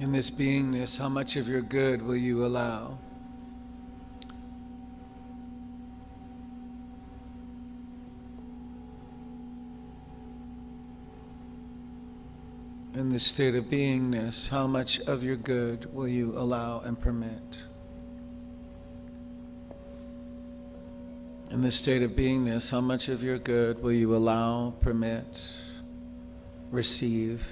In this beingness, how much of your good will you allow? In this state of beingness, how much of your good will you allow and permit? In this state of beingness, how much of your good will you allow, permit, receive?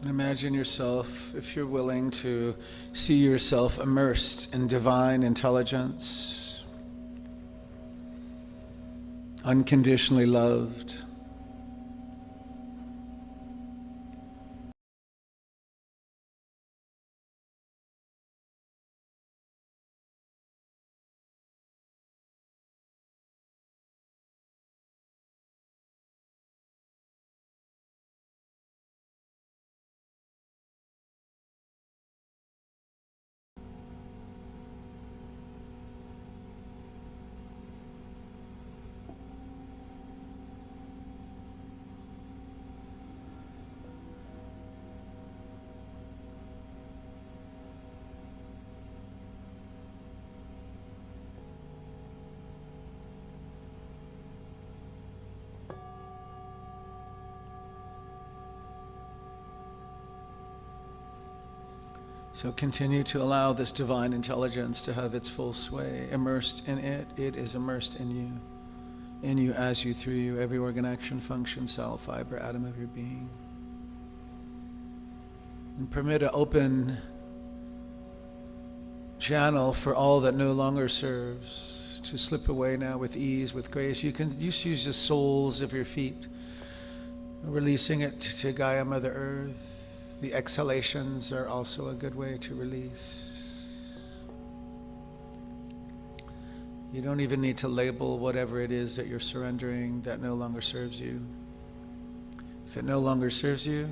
And imagine yourself, if you're willing to see yourself immersed in divine intelligence, unconditionally loved, so continue to allow this divine intelligence to have its full sway. Immersed in it, it is immersed in you. In you, as you, through you, every organ, action, function, cell, fiber, atom of your being. And permit an open channel for all that no longer serves to slip away now with ease, with grace. You can just use the soles of your feet, releasing it to Gaia, Mother Earth. The exhalations are also a good way to release. You don't even need to label whatever it is that you're surrendering that no longer serves you. If it no longer serves you,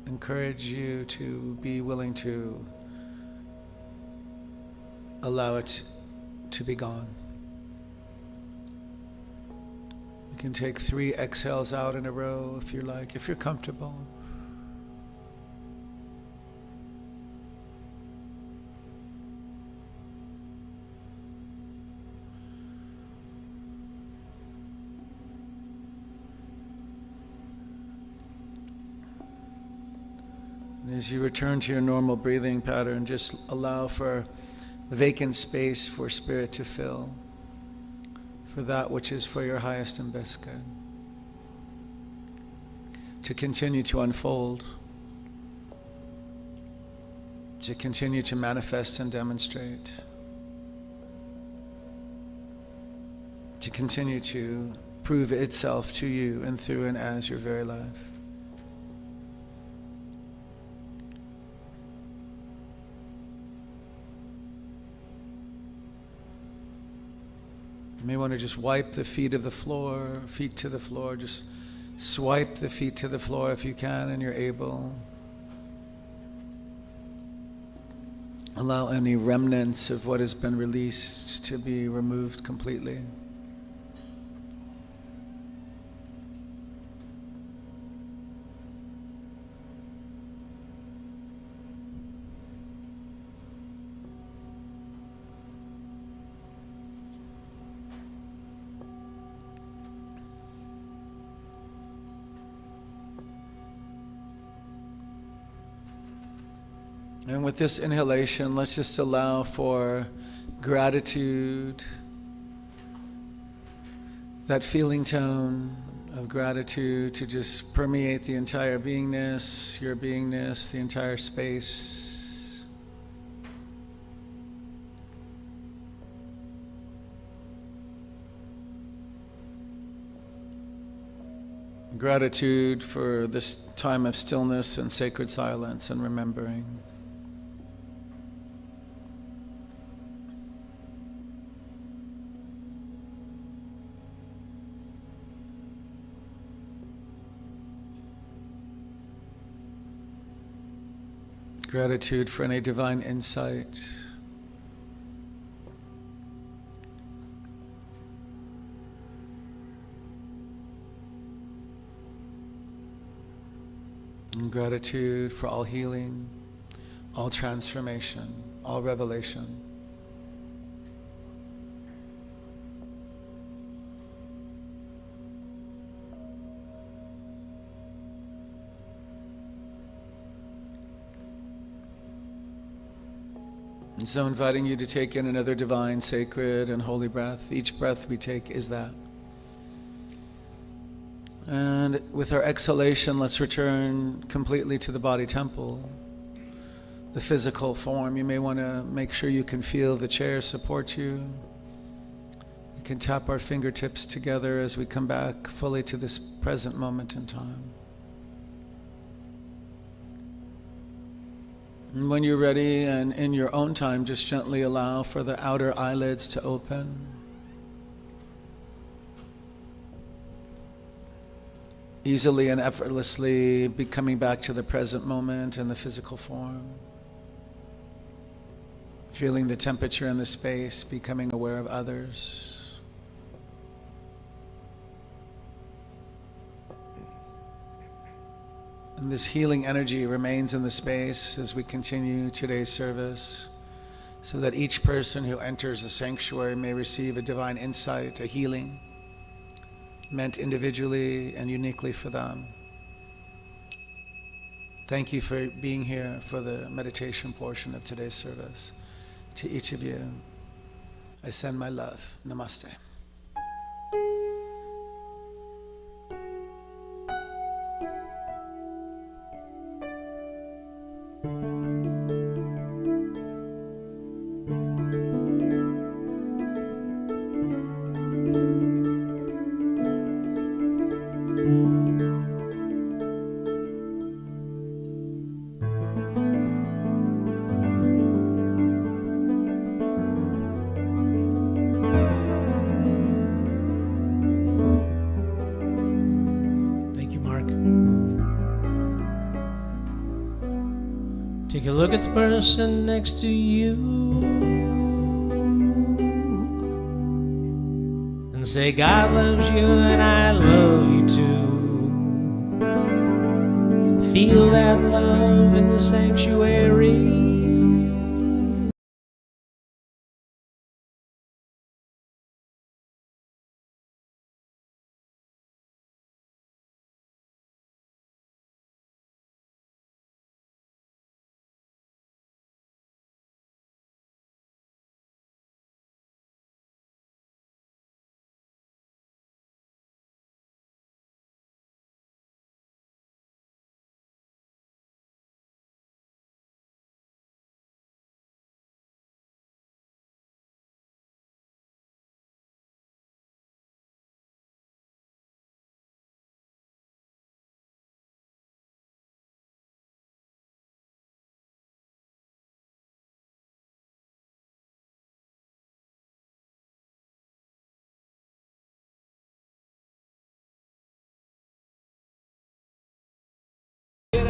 encourage you to be willing to allow it to be gone. You can take 3 exhales out in a row if you like, if you're comfortable. And as you return to your normal breathing pattern, just allow for vacant space for Spirit to fill, for that which is for your highest and best good, to continue to unfold, to continue to manifest and demonstrate, to continue to prove itself to you and through and as your very life. You may want to just wipe the feet to the floor, just swipe the feet to the floor if you can and you're able. Allow any remnants of what has been released to be removed completely. And with this inhalation, let's just allow for gratitude, that feeling tone of gratitude to just permeate the entire beingness, your beingness, the entire space. Gratitude for this time of stillness and sacred silence and remembering. Gratitude for any divine insight. And gratitude for all healing, all transformation, all revelation. And so inviting you to take in another divine, sacred, and holy breath. Each breath we take is that. And with our exhalation, let's return completely to the body temple, the physical form. You may want to make sure you can feel the chair support you. We can tap our fingertips together as we come back fully to this present moment in time. And when you're ready and in your own time, just gently allow for the outer eyelids to open. Easily and effortlessly be coming back to the present moment in the physical form. Feeling the temperature in the space, becoming aware of others. And this healing energy remains in the space as we continue today's service, so that each person who enters the sanctuary may receive a divine insight, a healing, meant individually and uniquely for them. Thank you for being here for the meditation portion of today's service. To each of you, I send my love. Namaste. Take a look at the person next to you and say, God loves you and I love you too. And feel that love in the sanctuary.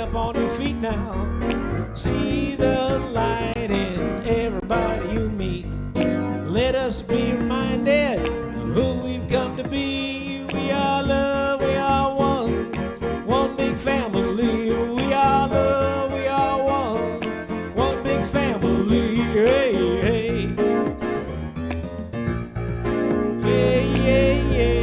up on your feet now. See the light in everybody you meet. Let us be reminded of who we've come to be. We are love, we are one big family. We are love, we are one big family. Hey, hey. Yeah, yeah, yeah.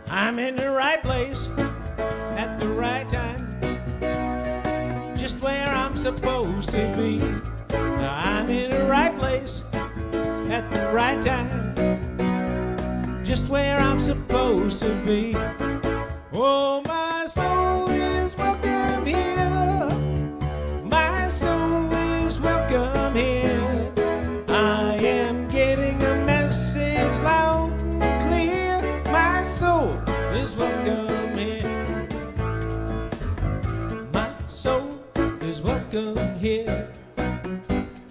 I'm in the right place at the right time, just where I'm supposed to be. I'm in the right place at the right time, just where I'm supposed to be. Oh, my soul is welcome here. My soul is welcome here. I am getting a message loud and clear. My soul is welcome here. My soul is welcome here.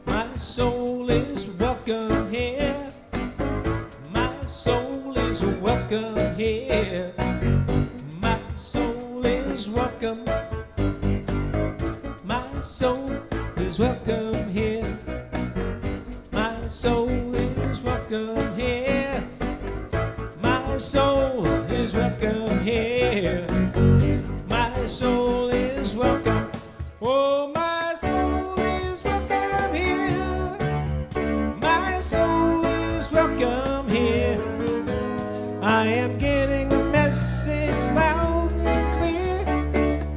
My soul is welcome here. My soul is welcome here. My soul is welcome. My soul is welcome here. My soul is welcome here. My soul is welcome here. My soul is welcome. Oh, my soul is welcome here. My soul is welcome here. I am getting a message loud and clear.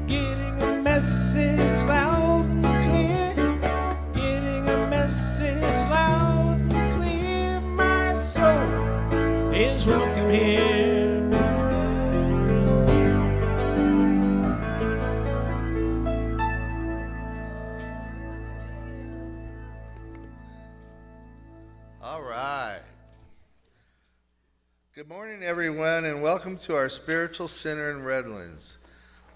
Getting a message loud and clear. Getting a message loud and clear. My soul is welcome here. All right. Good morning, everyone, and welcome to our spiritual center in Redlands.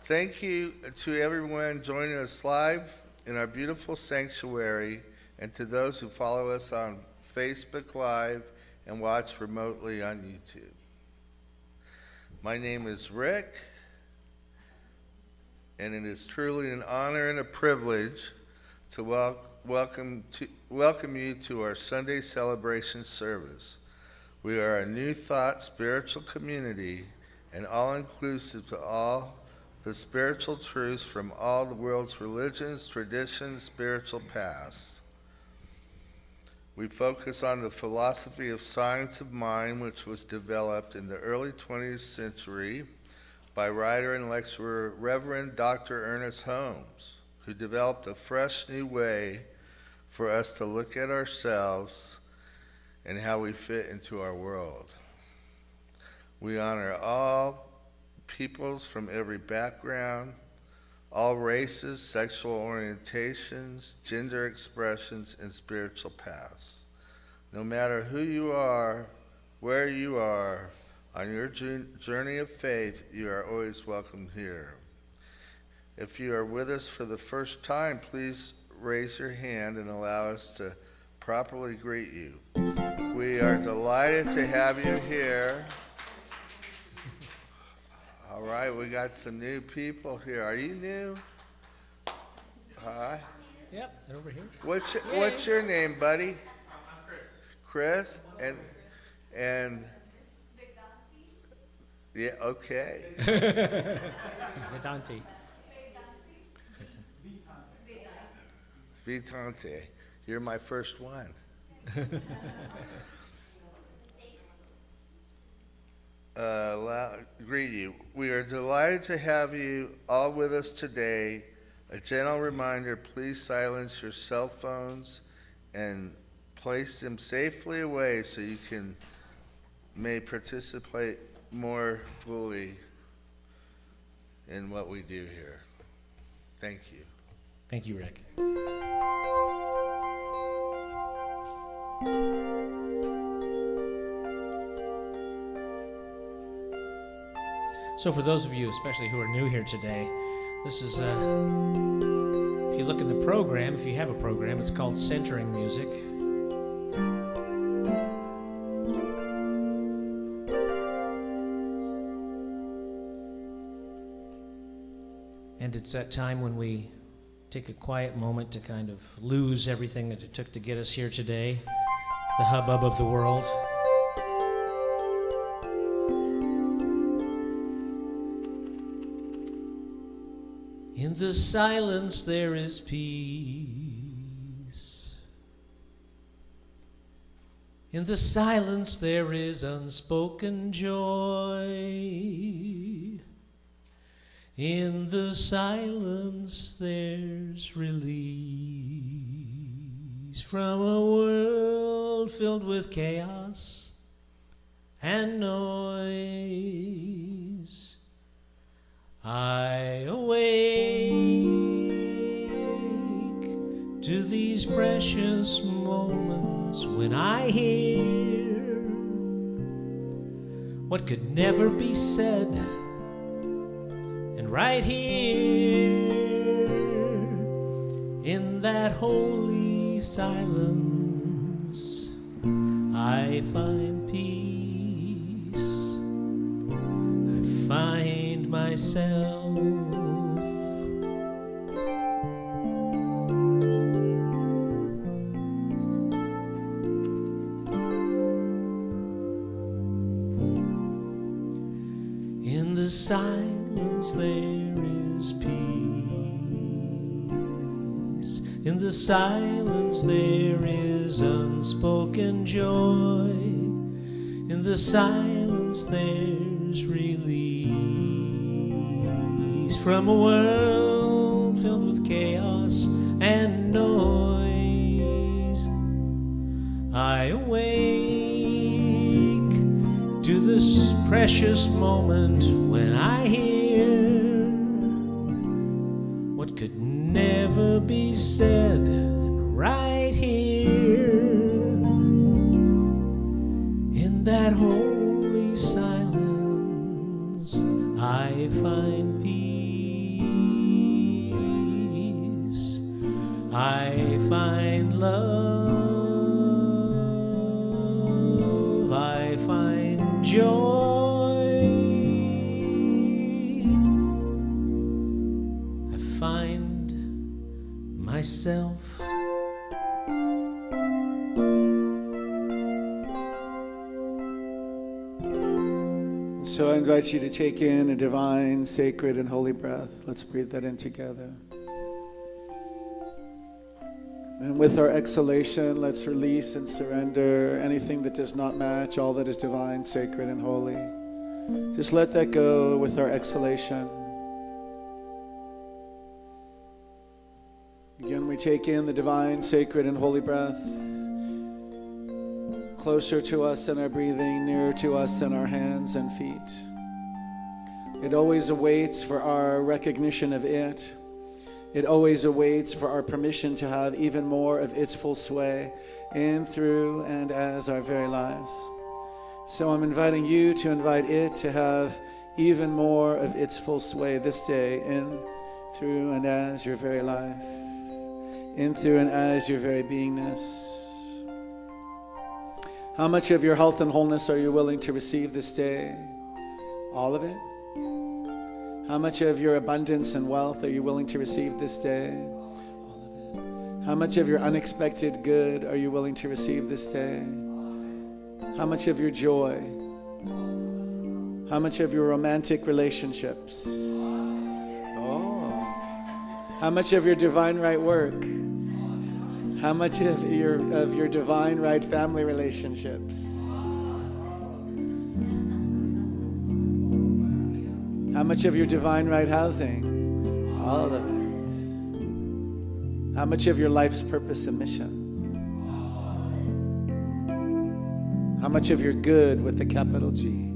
Thank you to everyone joining us live in our beautiful sanctuary, and to those who follow us on Facebook Live and watch remotely on YouTube. My name is Rick, and it is truly an honor and a privilege to welcome you to our Sunday celebration service. We are a new thought spiritual community and all-inclusive to all the spiritual truths from all the world's religions, traditions, spiritual paths. We focus on the philosophy of science of mind, which was developed in the early 20th century by writer and lecturer Reverend Dr. Ernest Holmes, who developed a fresh new way for us to look at ourselves and how we fit into our world. We honor all peoples from every background, all races, sexual orientations, gender expressions, and spiritual paths. No matter who you are, where you are, on your journey of faith, you are always welcome here. If you are with us for the first time, please raise your hand and allow us to properly greet you. We are delighted to have you here. All right, we got some new people here. Are you new? Hi. Yep, over here. What's your name, buddy? I'm Chris. Chris and yeah, okay. Vedante. Vitante, you're my first one. Greet you. We are delighted to have you all with us today. A gentle reminder, please silence your cell phones and place them safely away so you may participate more fully in what we do here. Thank you. Thank you, Rick. So for those of you, especially who are new here today, this is, if you look in the program, if you have a program, it's called Centering Music. And it's that time when we take a quiet moment to kind of lose everything that it took to get us here today, the hubbub of the world. In the silence there is peace. In the silence there is unspoken joy. In the silence there's release from a world filled with chaos and noise. I awake to these precious moments when I hear what could never be said. And right here in that holy silence I find peace. I find myself. In the silence there is peace. In the silence there is unspoken joy. In the silence there's release from a world filled with chaos and noise. I awake to this precious moment when I hear what could never be said. And right here in that holy silence I find peace. I find love. I find joy. I find myself. So I invite you to take in a divine, sacred, and holy breath. Let's breathe that in together. And with our exhalation, let's release and surrender anything that does not match all that is divine, sacred, and holy. Just let that go with our exhalation. Again, we take in the divine, sacred, and holy breath. Closer to us in our breathing, nearer to us in our hands and feet. It always awaits for our recognition of it. It always awaits for our permission to have even more of its full sway in, through, and as our very lives. So I'm inviting you to invite it to have even more of its full sway this day in, through, and as your very life. In, through, and as your very beingness. How much of your health and wholeness are you willing to receive this day? All of it? How much of your abundance and wealth are you willing to receive this day? All of it. How much of your unexpected good are you willing to receive this day? How much of your joy? How much of your romantic relationships? Oh. How much of your divine right work? How much of your divine right family relationships? How much of your divine right housing? All of it. How much of your life's purpose and mission? How much of your good with a capital G?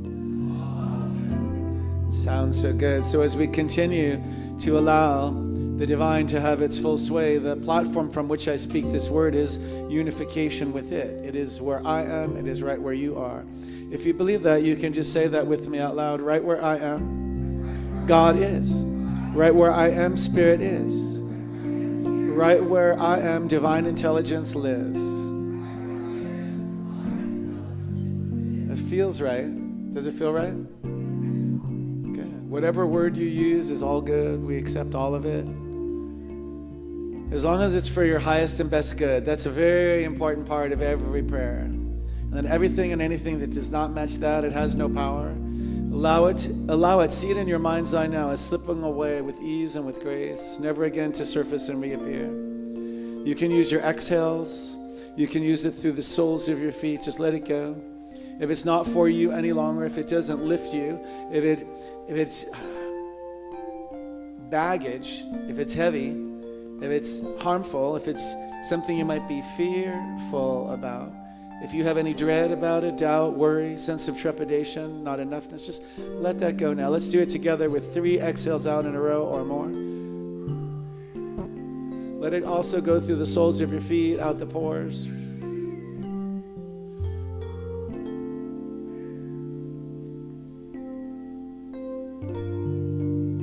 Sounds so good. So as we continue to allow the divine to have its full sway, the platform from which I speak this word is unification with it. It is where I am. It is right where you are. If you believe that, you can just say that with me out loud. Right where I am. God is. Right where I am, Spirit is. Right where I am, divine intelligence lives. It feels right. Does it feel right? Good. Whatever word you use is all good. We accept all of it. As long as it's for your highest and best good. That's a very important part of every prayer. And then everything and anything that does not match that, it has no power. Allow it. See it in your mind's eye now as slipping away with ease and with grace, never again to surface and reappear. You can use your exhales. You can use it through the soles of your feet. Just let it go. If it's not for you any longer, if it doesn't lift you, if it's baggage, if it's heavy, if it's harmful, if it's something you might be fearful about, if you have any dread about it, doubt, worry, sense of trepidation, not enoughness, just let that go now. Let's do it together with 3 exhales out in a row or more. Let it also go through the soles of your feet, out the pores.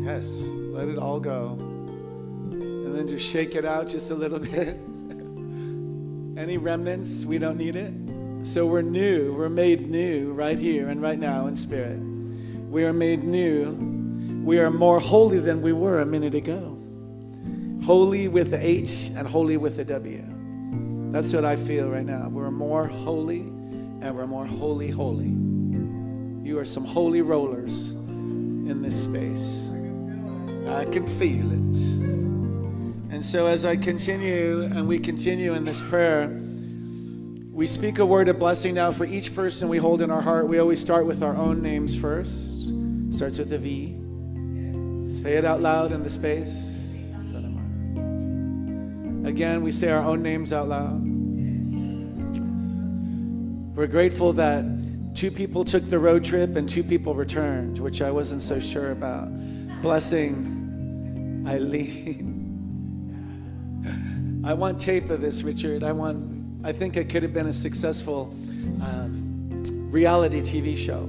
Yes, let it all go. And then just shake it out just a little bit. Any remnants, we don't need it. So we're new, we're made new right here and right now in spirit. We are made new. We are more holy than we were a minute ago. Holy with the H and holy with the W. That's what I feel right now. We're more holy and we're more holy. You are some holy rollers in this space. I can feel it. And so as I continue and we continue in this prayer, we speak a word of blessing now for each person we hold in our heart. We always start with our own names first. Starts with a V. Say it out loud in the space. Again, we say our own names out loud. We're grateful that 2 people took the road trip and 2 people returned, which I wasn't so sure about. Blessing Eileen. I want tape of this, Richard. I think it could have been a successful reality TV show.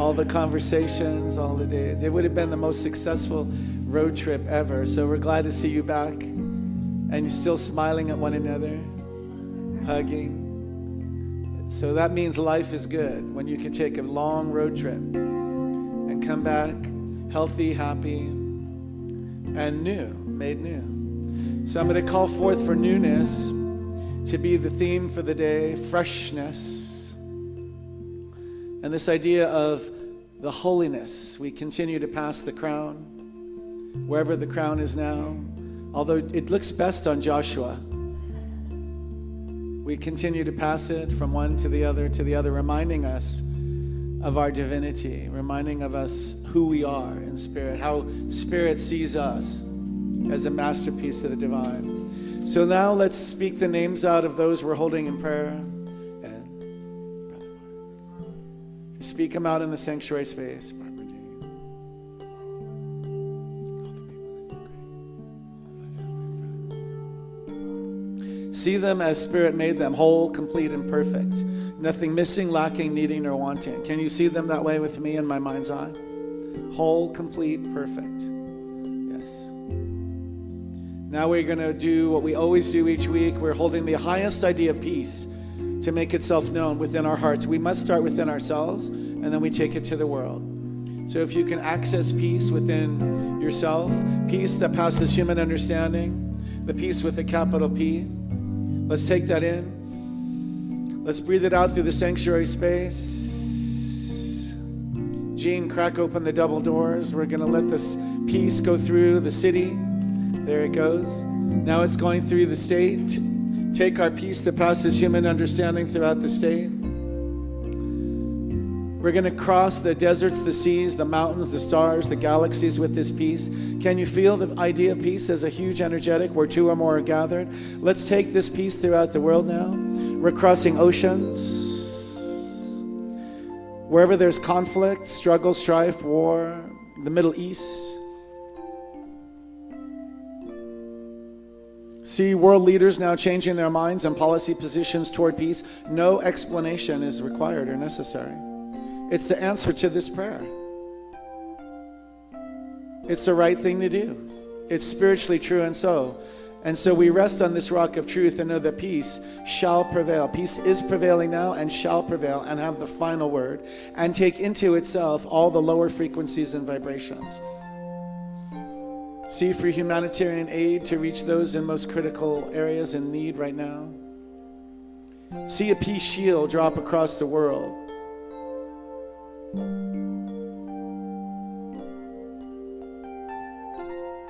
All the conversations, all the days. It would have been the most successful road trip ever. So we're glad to see you back. And you're still smiling at one another, hugging. So that means life is good when you can take a long road trip and come back healthy, happy, and new, made new. So I'm going to call forth for newness to be the theme for the day, freshness. And this idea of the holiness. We continue to pass the crown, wherever the crown is now. Although it looks best on Joshua, we continue to pass it from one to the other, reminding us of our divinity, reminding of us who we are in spirit, how spirit sees us as a masterpiece of the divine. So now let's speak the names out of those we're holding in prayer. And just speak them out in the sanctuary space. See them as Spirit made them, whole, complete, and perfect. Nothing missing, lacking, needing, or wanting. Can you see them that way with me in my mind's eye? Whole, complete, perfect. Yes. Now we're going to do what we always do each week. We're holding the highest idea of peace to make itself known within our hearts. We must start within ourselves, and then we take it to the world. So if you can access peace within yourself, peace that passes human understanding, the peace with a capital P, let's take that in. Let's breathe it out through the sanctuary space. Gene, crack open the double doors. We're going to let this peace go through the city. There it goes. Now it's going through the state. Take our peace that passes human understanding throughout the state. We're going to cross the deserts, the seas, the mountains, the stars, the galaxies with this peace. Can you feel the idea of peace as a huge energetic where 2 or more are gathered? Let's take this peace throughout the world now. We're crossing oceans. Wherever there's conflict, struggle, strife, war, the Middle East. See world leaders now changing their minds and policy positions toward peace. No explanation is required or necessary. It's the answer to this prayer. It's the right thing to do. It's spiritually true and so. And so we rest on this rock of truth and know that peace shall prevail. Peace is prevailing now and shall prevail and have the final word and take into itself all the lower frequencies and vibrations. See for humanitarian aid to reach those in most critical areas in need right now. See a peace shield drop across the world.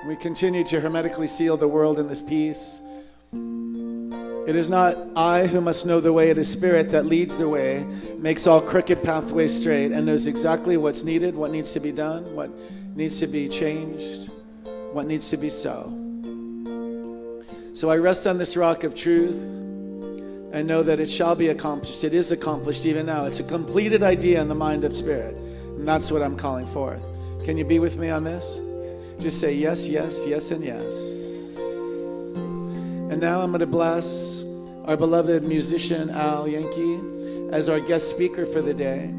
We continue to hermetically seal the world in this peace. It is not I who must know the way, it is Spirit that leads the way, makes all crooked pathways straight, and knows exactly what's needed, what needs to be done, what needs to be changed, what needs to be so. So I rest on this rock of truth and know that it shall be accomplished. It is accomplished even now. It's a completed idea in the mind of Spirit, and that's what I'm calling forth. Can you be with me on this? Just say yes, yes, yes, and yes. And now I'm going to bless our beloved musician, Yankee, as our guest speaker for the day.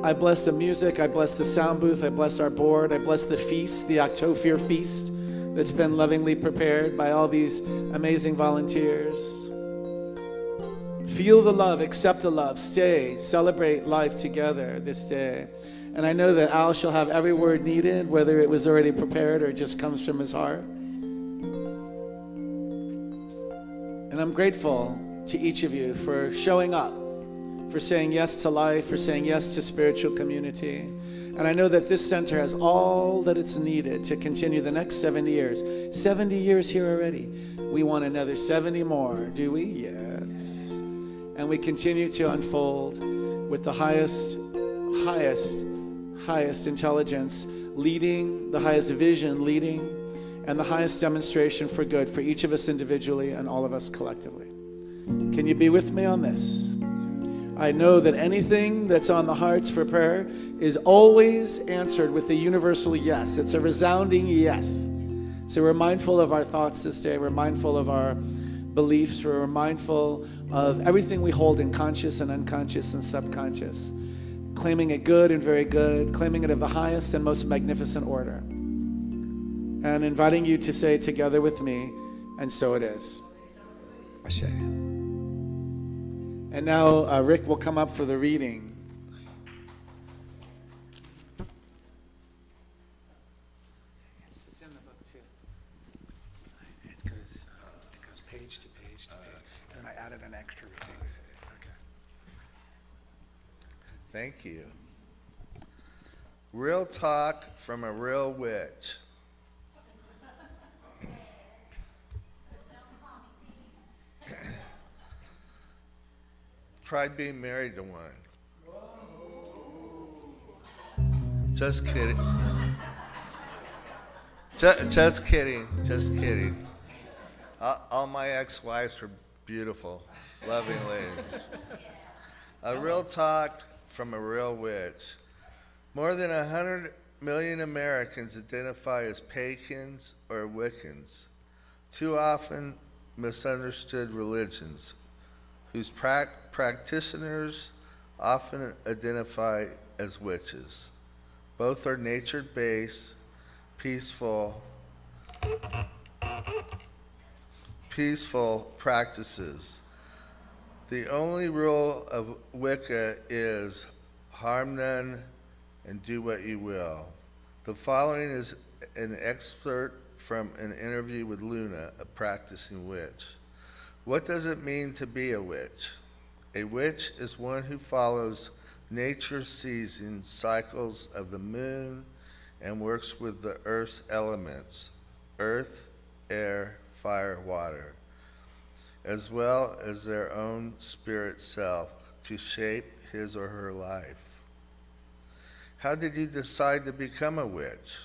I bless the music, I bless the sound booth, I bless our board, I bless the feast, the OktobFEARfest that's been lovingly prepared by all these amazing volunteers. Feel the love, accept the love, stay, celebrate life together this day. And I know that Al shall have every word needed, whether it was already prepared or just comes from his heart. And I'm grateful to each of you for showing up, for saying yes to life, for saying yes to spiritual community. And I know that this center has all that it's needed to continue the next 70 years. 70 years here already. We want another 70 more, do we? Yes. And we continue to unfold with the highest intelligence leading, the highest vision leading, and the highest demonstration for good for each of us individually and all of us collectively. Can you be with me on this? I know that anything that's on the hearts for prayer is always answered with a universal yes. It's a resounding yes. So we're mindful of our thoughts this day. We're mindful of our beliefs. We're mindful of everything we hold in conscious and unconscious and subconscious. Claiming it good and very good, claiming it of the highest and most magnificent order. And inviting you to say together with me, and so it is. Ashe. And now Rick will come up for the reading. It's in the book too. It goes page to page to page. And then I added an extra reading. Thank you. Real talk from a real witch. Try being married to one. Just kidding. Just kidding. Just kidding. All my ex-wives were beautiful, loving ladies. A real talk from a real witch. More than 100 million Americans identify as pagans or Wiccans, two often misunderstood religions, whose practitioners often identify as witches. Both are nature-based, peaceful practices. The only rule of Wicca is harm none and do what you will. The following is an excerpt from an interview with Luna, a practicing witch. What does it mean to be a witch? A witch is one who follows nature's season cycles of the moon and works with the earth's elements, earth, air, fire, water, as well as their own spirit self to shape his or her life. How did you decide to become a witch?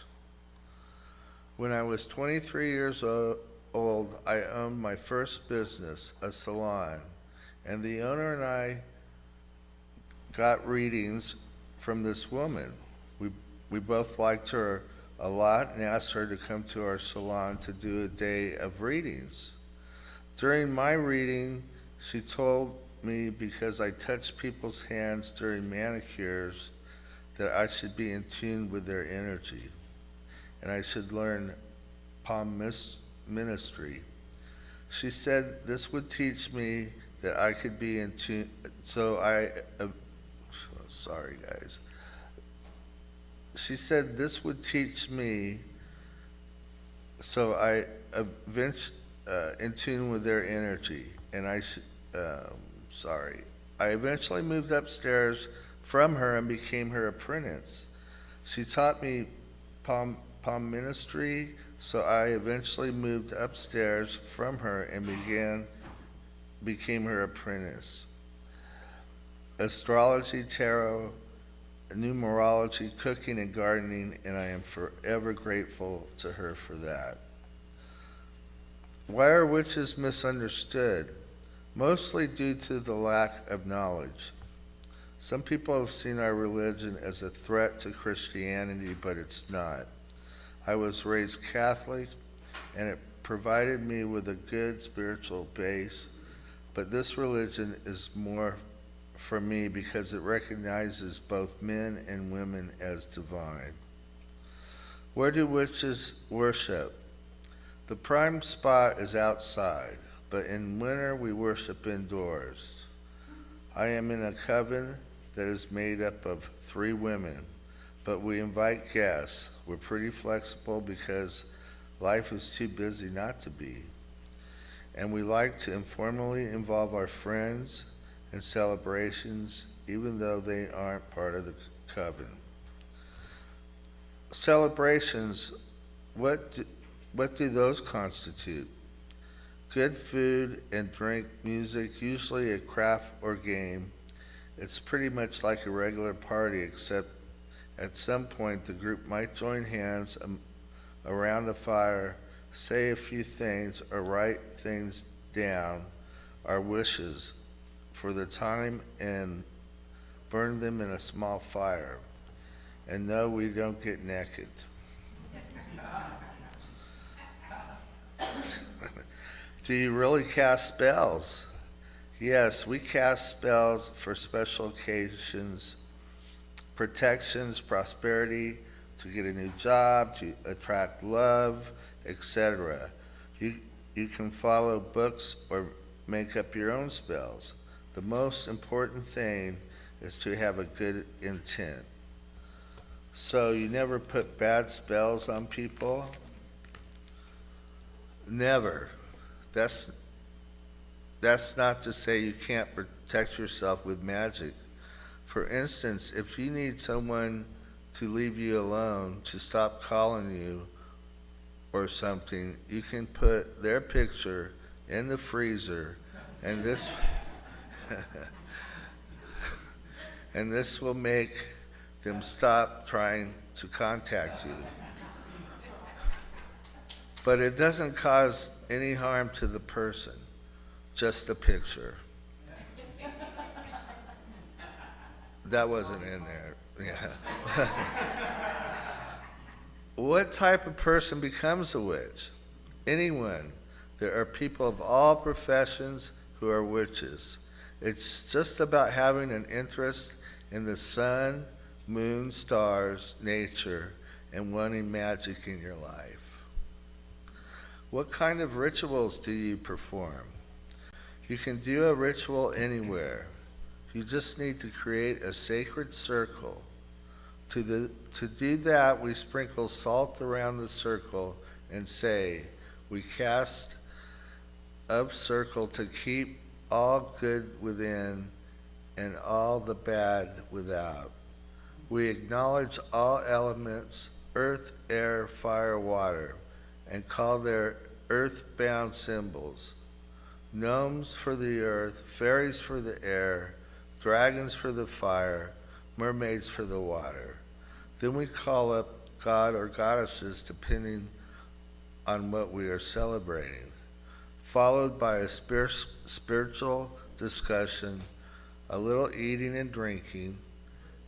When I was 23 years old, I owned my first business, a salon, and the owner and I got readings from this woman. We both liked her a lot and asked her to come to our salon to do a day of readings. During my reading, she told me because I touched people's hands during manicures that I should be in tune with their energy. and I should learn palm ministry. She said this would teach me that I could be in tune, sorry guys. She said this would teach me so I eventually in tune with their energy, and I eventually moved upstairs from her and became her apprentice. She taught me palm ministry, so I eventually moved upstairs from her and became her apprentice. Astrology, tarot, numerology, cooking, and gardening, and I am forever grateful to her for that. Why are witches misunderstood? Mostly due to the lack of knowledge. Some people have seen our religion as a threat to Christianity, but it's not. I was raised Catholic, and it provided me with a good spiritual base, but this religion is more for me because it recognizes both men and women as divine. Where do witches worship? The prime spot is outside, but in winter we worship indoors. I am in a coven that is made up of 3 women, but we invite guests. We're pretty flexible because life is too busy not to be. And we like to informally involve our friends in celebrations, even though they aren't part of the coven. Celebrations, what do those constitute? Good food and drink, music, usually a craft or game. It's pretty much like a regular party, except at some point the group might join hands around a fire, say a few things, or write things down, our wishes for the time, and burn them in a small fire. And no, we don't get naked. Do you really cast spells? Yes, we cast spells for special occasions, protections, prosperity, to get a new job, to attract love, etc. You can follow books or make up your own spells. The most important thing is to have a good intent. So you never put bad spells on people? Never. That's not to say you can't protect yourself with magic. For instance, if you need someone to leave you alone, to stop calling you or something, you can put their picture in the freezer, and this and this will make them stop trying to contact you. But it doesn't cause any harm to the person, just a picture. That wasn't in there. Yeah. What type of person becomes a witch? Anyone. There are people of all professions who are witches. It's just about having an interest in the sun, moon, stars, nature, and wanting magic in your life. What kind of rituals do you perform? You can do a ritual anywhere. You just need to create a sacred circle. To do that, we sprinkle salt around the circle and say, we cast of circle to keep all good within and all the bad without. We acknowledge all elements, earth, air, fire, water, and call their earth-bound symbols. Gnomes for the earth, fairies for the air, dragons for the fire, mermaids for the water. Then we call up God or goddesses depending on what we are celebrating, followed by a spiritual discussion, a little eating and drinking,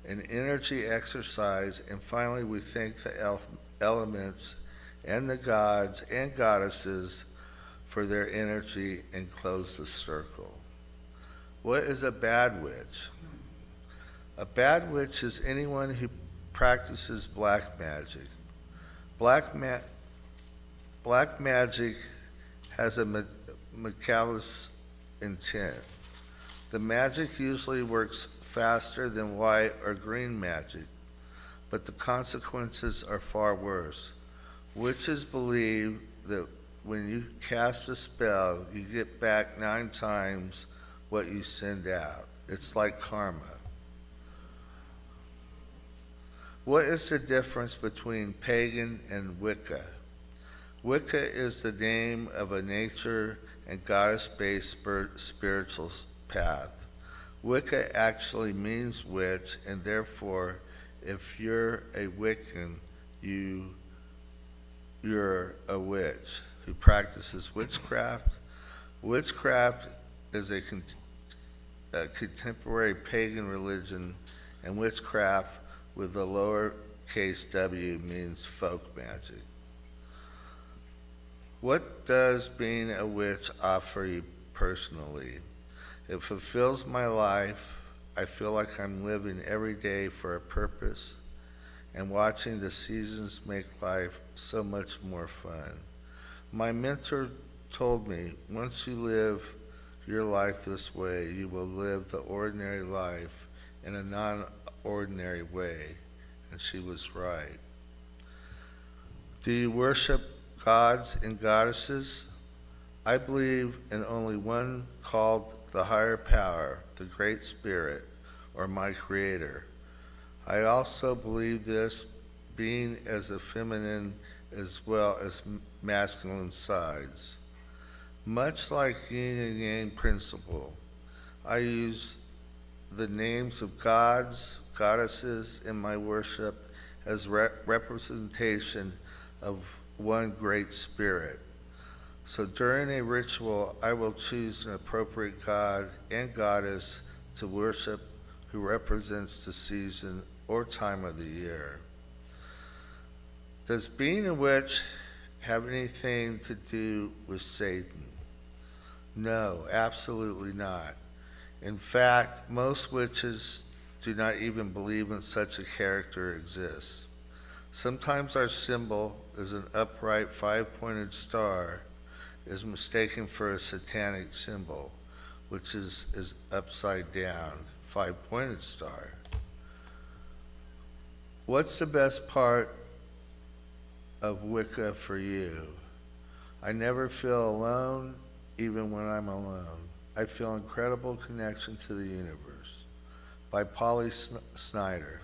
an energy exercise, and finally we thank the elements and the gods and goddesses for their energy and close the circle. What is a bad witch? A bad witch is anyone who practices black magic. Black magic has a malice intent. The magic usually works faster than white or green magic, but the consequences are far worse. Witches believe that when you cast a spell, you get back 9 times what you send out. It's like karma. What is the difference between pagan and Wicca? Wicca is the name of a nature and goddess-based spiritual path. Wicca actually means witch, and therefore, if you're a Wiccan, you're a witch who practices witchcraft. Witchcraft is a contemporary pagan religion, and witchcraft with a lowercase w means folk magic. What does being a witch offer you personally? It fulfills my life. I feel like I'm living every day for a purpose, and watching the seasons make life so much more fun. My mentor told me, once you live your life this way, you will live the ordinary life in a non-ordinary way, and she was right. Do you worship gods and goddesses? I believe in only one, called the higher power, the Great Spirit, or my Creator. I also believe this being as a feminine as well as masculine sides. Much like yin and yang principle, I use the names of gods, goddesses in my worship as representation of one great spirit. So during a ritual, I will choose an appropriate god and goddess to worship who represents the season or time of the year. Does being a witch have anything to do with Satan? No, absolutely not. In fact, most witches do not even believe in such a character exists. Sometimes our symbol is an upright 5-pointed star is mistaken for a satanic symbol, which is upside down 5-pointed star. What's the best part of Wicca for you? I never feel alone, even when I'm alone. I feel incredible connection to the universe. By Polly Snyder.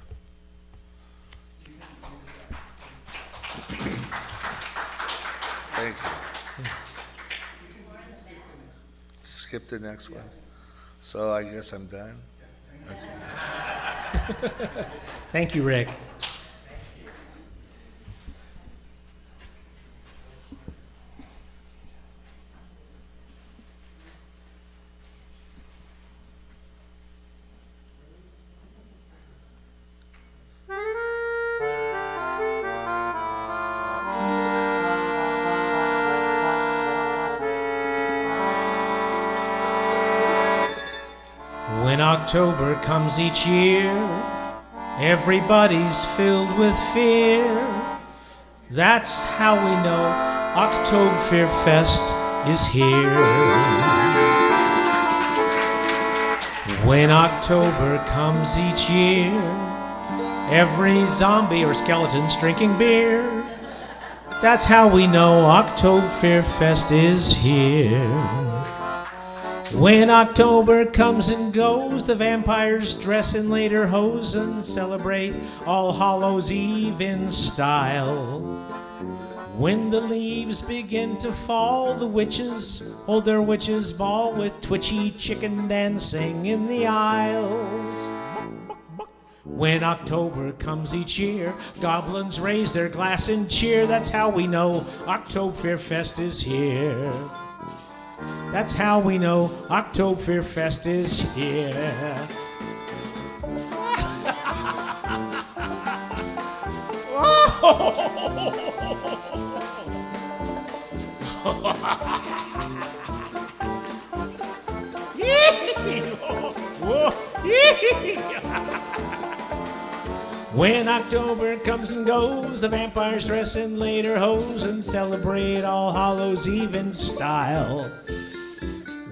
Thank you. Skip the next one. So I guess I'm done? Okay. Thank you, Rick. When October comes each year, everybody's filled with fear. That's how we know OktobFEARfest is here. When October comes each year, every zombie or skeleton's drinking beer. That's how we know OktobFEARfest is here. When October comes and goes, the vampires dress in lederhosen and celebrate All Hallows Eve in style. When the leaves begin to fall, the witches hold their witches' ball with twitchy chicken dancing in the aisles. When October comes each year, goblins raise their glass and cheer. That's how we know OktobFEARfest is here. That's how we know OktobFEARfest is here. When October comes and goes, the vampires dress in lederhosen and celebrate All Hallows Eve in style.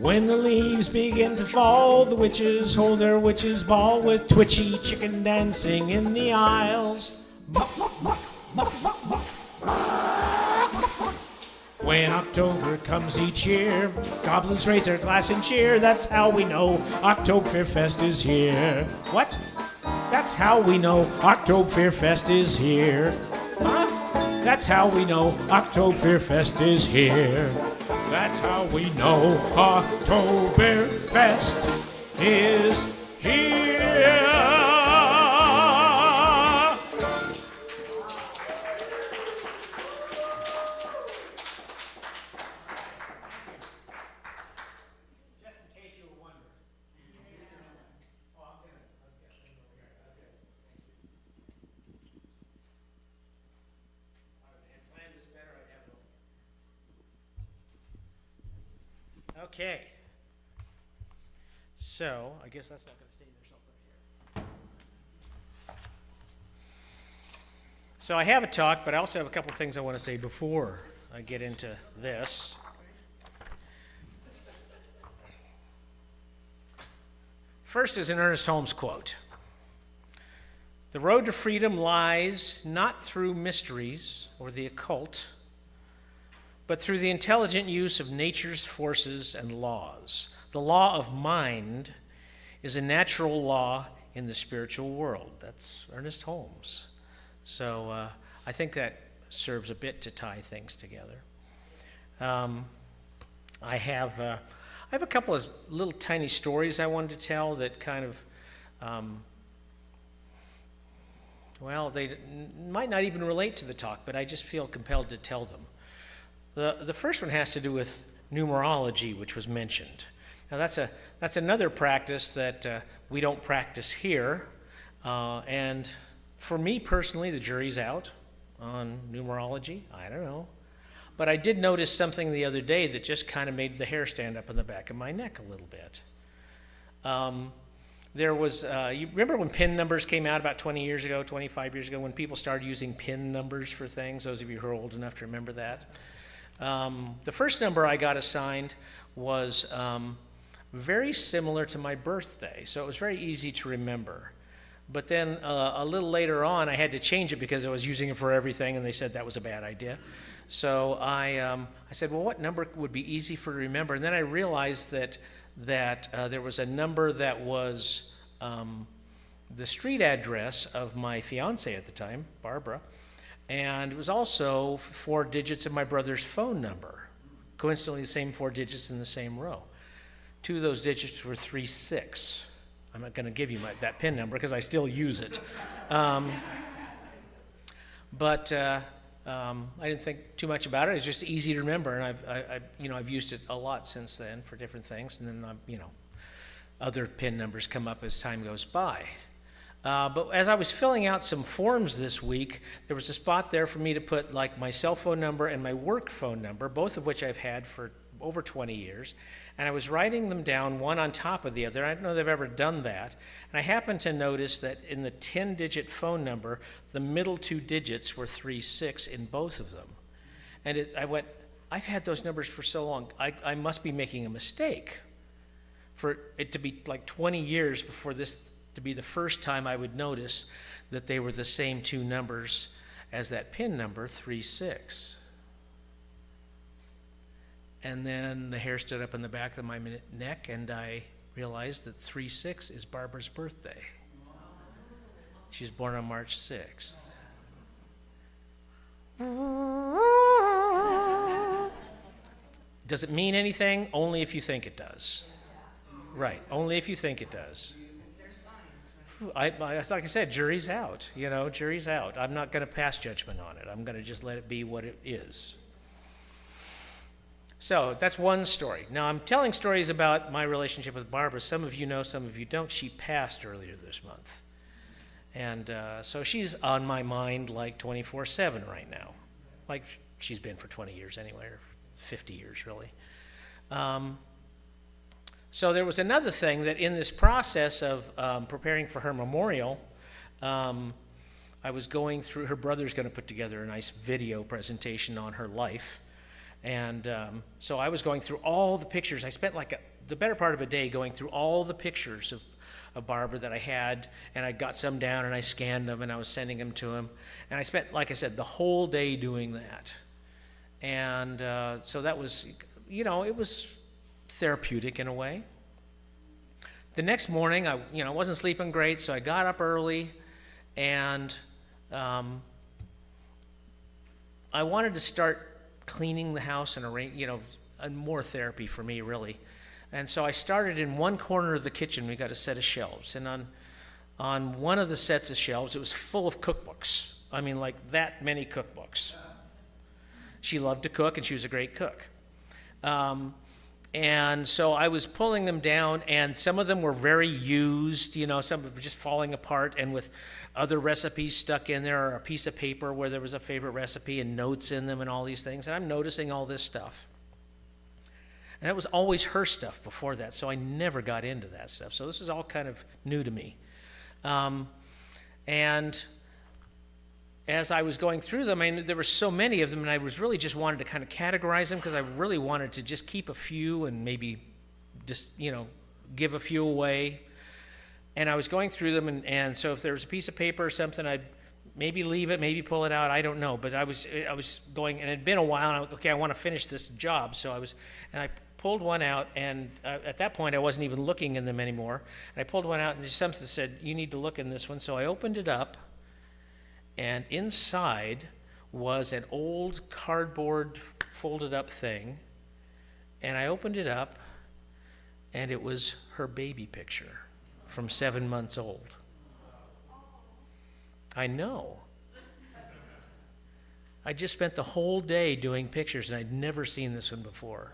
When the leaves begin to fall, the witches hold their witches' ball with twitchy chicken dancing in the aisles. When October comes each year, goblins raise their glass and cheer. That's how we know OktobFEARfest is here. What? That's how we know OktobFEARfest is here. Huh? That's how we know OktobFEARfest is here. That's how we know OktobFEARfest is here. Okay. So, I guess that's not going to stay there somewhere here. So I have a talk, but I also have a couple things I want to say before I get into this. First is an Ernest Holmes quote. The road to freedom lies not through mysteries or the occult, but through the intelligent use of nature's forces and laws. The law of mind is a natural law in the spiritual world. That's Ernest Holmes. So I think that serves a bit to tie things together. I have a couple of little tiny stories I wanted to tell that kind of, well, they might not even relate to the talk, but I just feel compelled to tell them. The first one has to do with numerology, which was mentioned. Now that's another practice that we don't practice here, and for me personally, the jury's out on numerology. I don't know, but I did notice something the other day that just kind of made the hair stand up on the back of my neck a little bit. There was, you remember when PIN numbers came out about 20 years ago, 25 years ago, when people started using PIN numbers for things? Those of you who are old enough to remember that. The first number I got assigned was very similar to my birthday, so it was very easy to remember. But then a little later on, I had to change it because I was using it for everything, and they said that was a bad idea. So I said, well, what number would be easy for to remember? And then I realized that there was a number that was the street address of my fiance at the time, Barbara. And it was also 4 digits of my brother's phone number. Coincidentally, the same 4 digits in the same row. 2 of those digits were 36. I'm not going to give you that PIN number because I still use it. But I didn't think too much about it. It's just easy to remember, and I've used it a lot since then for different things. And then other PIN numbers come up as time goes by. But as I was filling out some forms this week, there was a spot there for me to put like my cell phone number and my work phone number, both of which I've had for over 20 years. And I was writing them down one on top of the other. I don't know if they've ever done that. And I happened to notice that in the 10-digit phone number, the middle 2 digits were 36 in both of them. And I went, I've had those numbers for so long. I must be making a mistake for it to be like 20 years before this to be the first time I would notice that they were the same 2 numbers as that PIN number, 36. And then the hair stood up on the back of my neck, and I realized that 36 is Barbara's birthday. She was born on March 6th. Does it mean anything? Only if you think it does. Right, only if you think it does. Like I said, jury's out, jury's out. I'm not going to pass judgment on it. I'm going to just let it be what it is. So that's one story. Now I'm telling stories about my relationship with Barbara. Some of you know, some of you don't. She passed earlier this month. And so she's on my mind like 24/7 right now. Like she's been for 20 years anyway, or 50 years really. So there was another thing that in this process of preparing for her memorial, I was going through, her brother's going to put together a nice video presentation on her life. And so I was going through all the pictures. I spent the better part of a day going through all the pictures of Barbara that I had, and I got some down and I scanned them and I was sending them to him. And I spent, like I said, the whole day doing that. And so that was, it was therapeutic in a way. The next morning, I wasn't sleeping great, so I got up early, and I wanted to start cleaning the house and more therapy for me, really. And so I started in one corner of the kitchen. We got a set of shelves, and on one of the sets of shelves, it was full of cookbooks. I mean, like that many cookbooks. She loved to cook, and she was a great cook. And so I was pulling them down, and some of them were very used, some were just falling apart and with other recipes stuck in there, or a piece of paper where there was a favorite recipe and notes in them and all these things. And I'm noticing all this stuff. And that was always her stuff before that, so I never got into that stuff. So this is all kind of new to me. And as I was going through them, there were so many of them, and I was really just wanted to kind of categorize them because I really wanted to just keep a few and maybe just, give a few away. And I was going through them, and so if there was a piece of paper or something, I'd maybe leave it, maybe pull it out, I don't know. But I was going, and it had been a while, and I want to finish this job. So I pulled one out, and at that point I wasn't even looking in them anymore. And I pulled one out, and there's something that said, you need to look in this one. So I opened it up, and inside was an old cardboard folded up thing. And I opened it up, and it was her baby picture from 7 months old. I know. I just spent the whole day doing pictures, and I'd never seen this one before.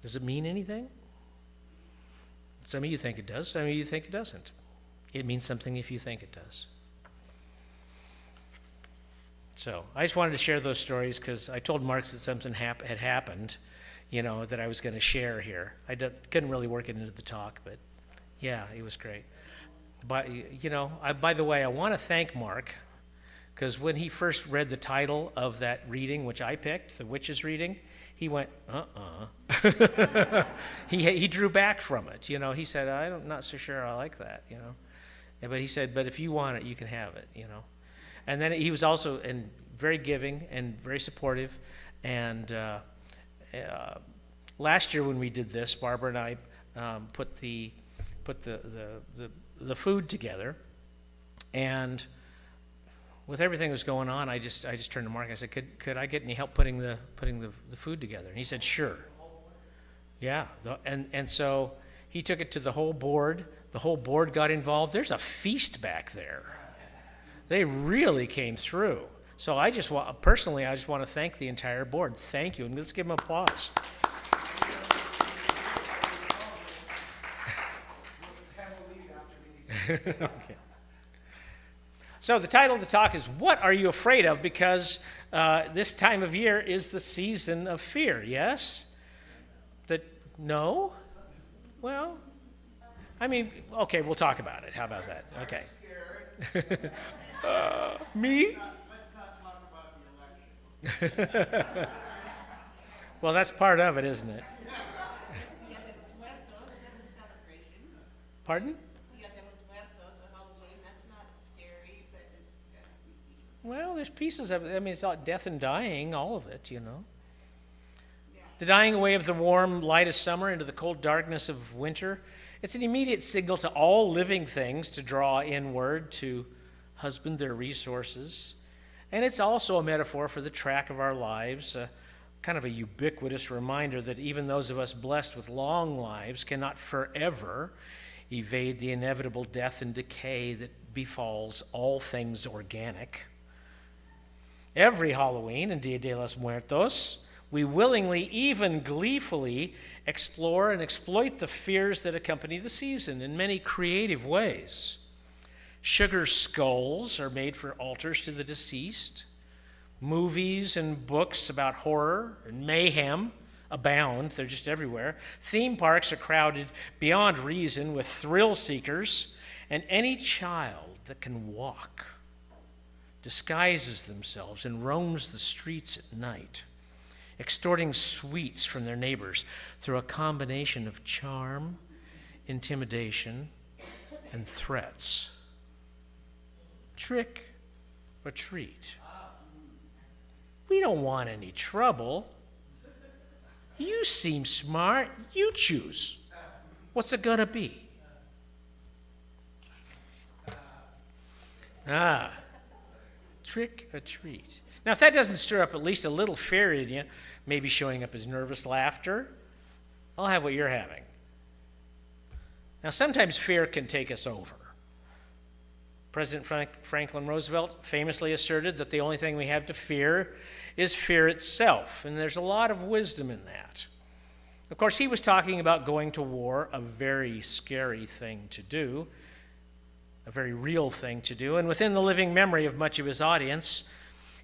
Does it mean anything? Some of you think it does, some of you think it doesn't. It means something if you think it does. So I just wanted to share those stories because I told Mark that something had happened, that I was going to share here. I couldn't really work it into the talk, but yeah, it was great. But, by the way, I want to thank Mark, because when he first read the title of that reading, which I picked, the witch's reading, he went, he drew back from it. He said, I'm not so sure I like that, But he said, but if you want it, you can have it, And then he was also very giving and very supportive. And last year when we did this, Barbara and I put the food together, and with everything that was going on, I just turned to Mark and I said, could I get any help putting the food together? And he said, sure. Yeah, and so he took it to the whole board. The whole board got involved. There's a feast back there. They really came through. So I just want to thank the entire board. Thank you, and let's give them applause. Okay. So the title of the talk is, What Are You Afraid Of? Because this time of year is the season of fear, yes? No? Well, okay, we'll talk about it. How about that? Okay. Me? Let's not talk about the election. Well, that's part of it, isn't it? Pardon? Well, there's pieces of it. It's all death and dying, all of it, The dying away of the warm light of summer into the cold darkness of winter. It's an immediate signal to all living things to draw inward, to husband their resources. And it's also a metaphor for the track of our lives, kind of a ubiquitous reminder that even those of us blessed with long lives cannot forever evade the inevitable death and decay that befalls all things organic. Every Halloween and Dia de los Muertos, we willingly, even gleefully, explore and exploit the fears that accompany the season in many creative ways. Sugar skulls are made for altars to the deceased. Movies and books about horror and mayhem abound. They're just everywhere. Theme parks are crowded beyond reason with thrill seekers, and any child that can walk disguises themselves and roams the streets at night, extorting sweets from their neighbors through a combination of charm, intimidation, and threats. Trick or treat. We don't want any trouble. You seem smart. You choose. What's it gonna be? Trick or treat. Now, if that doesn't stir up at least a little fear in you, maybe showing up as nervous laughter, I'll have what you're having. Now, sometimes fear can take us over. President Franklin Roosevelt famously asserted that the only thing we have to fear is fear itself, and there's a lot of wisdom in that. Of course, he was talking about going to war, a very scary thing to do, a very real thing to do, and within the living memory of much of his audience,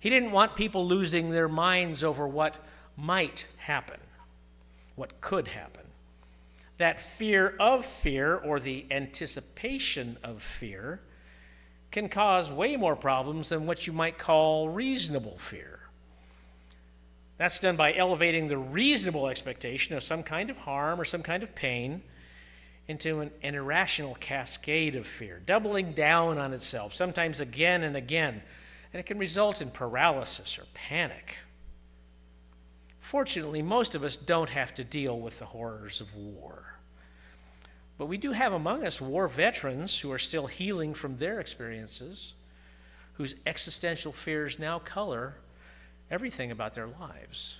he didn't want people losing their minds over what might happen, what could happen. That fear of fear, or the anticipation of fear, can cause way more problems than what you might call reasonable fear. That's done by elevating the reasonable expectation of some kind of harm or some kind of pain into an irrational cascade of fear, doubling down on itself, sometimes again and again, and it can result in paralysis or panic. Fortunately, most of us don't have to deal with the horrors of war. But we do have among us war veterans who are still healing from their experiences, whose existential fears now color everything about their lives.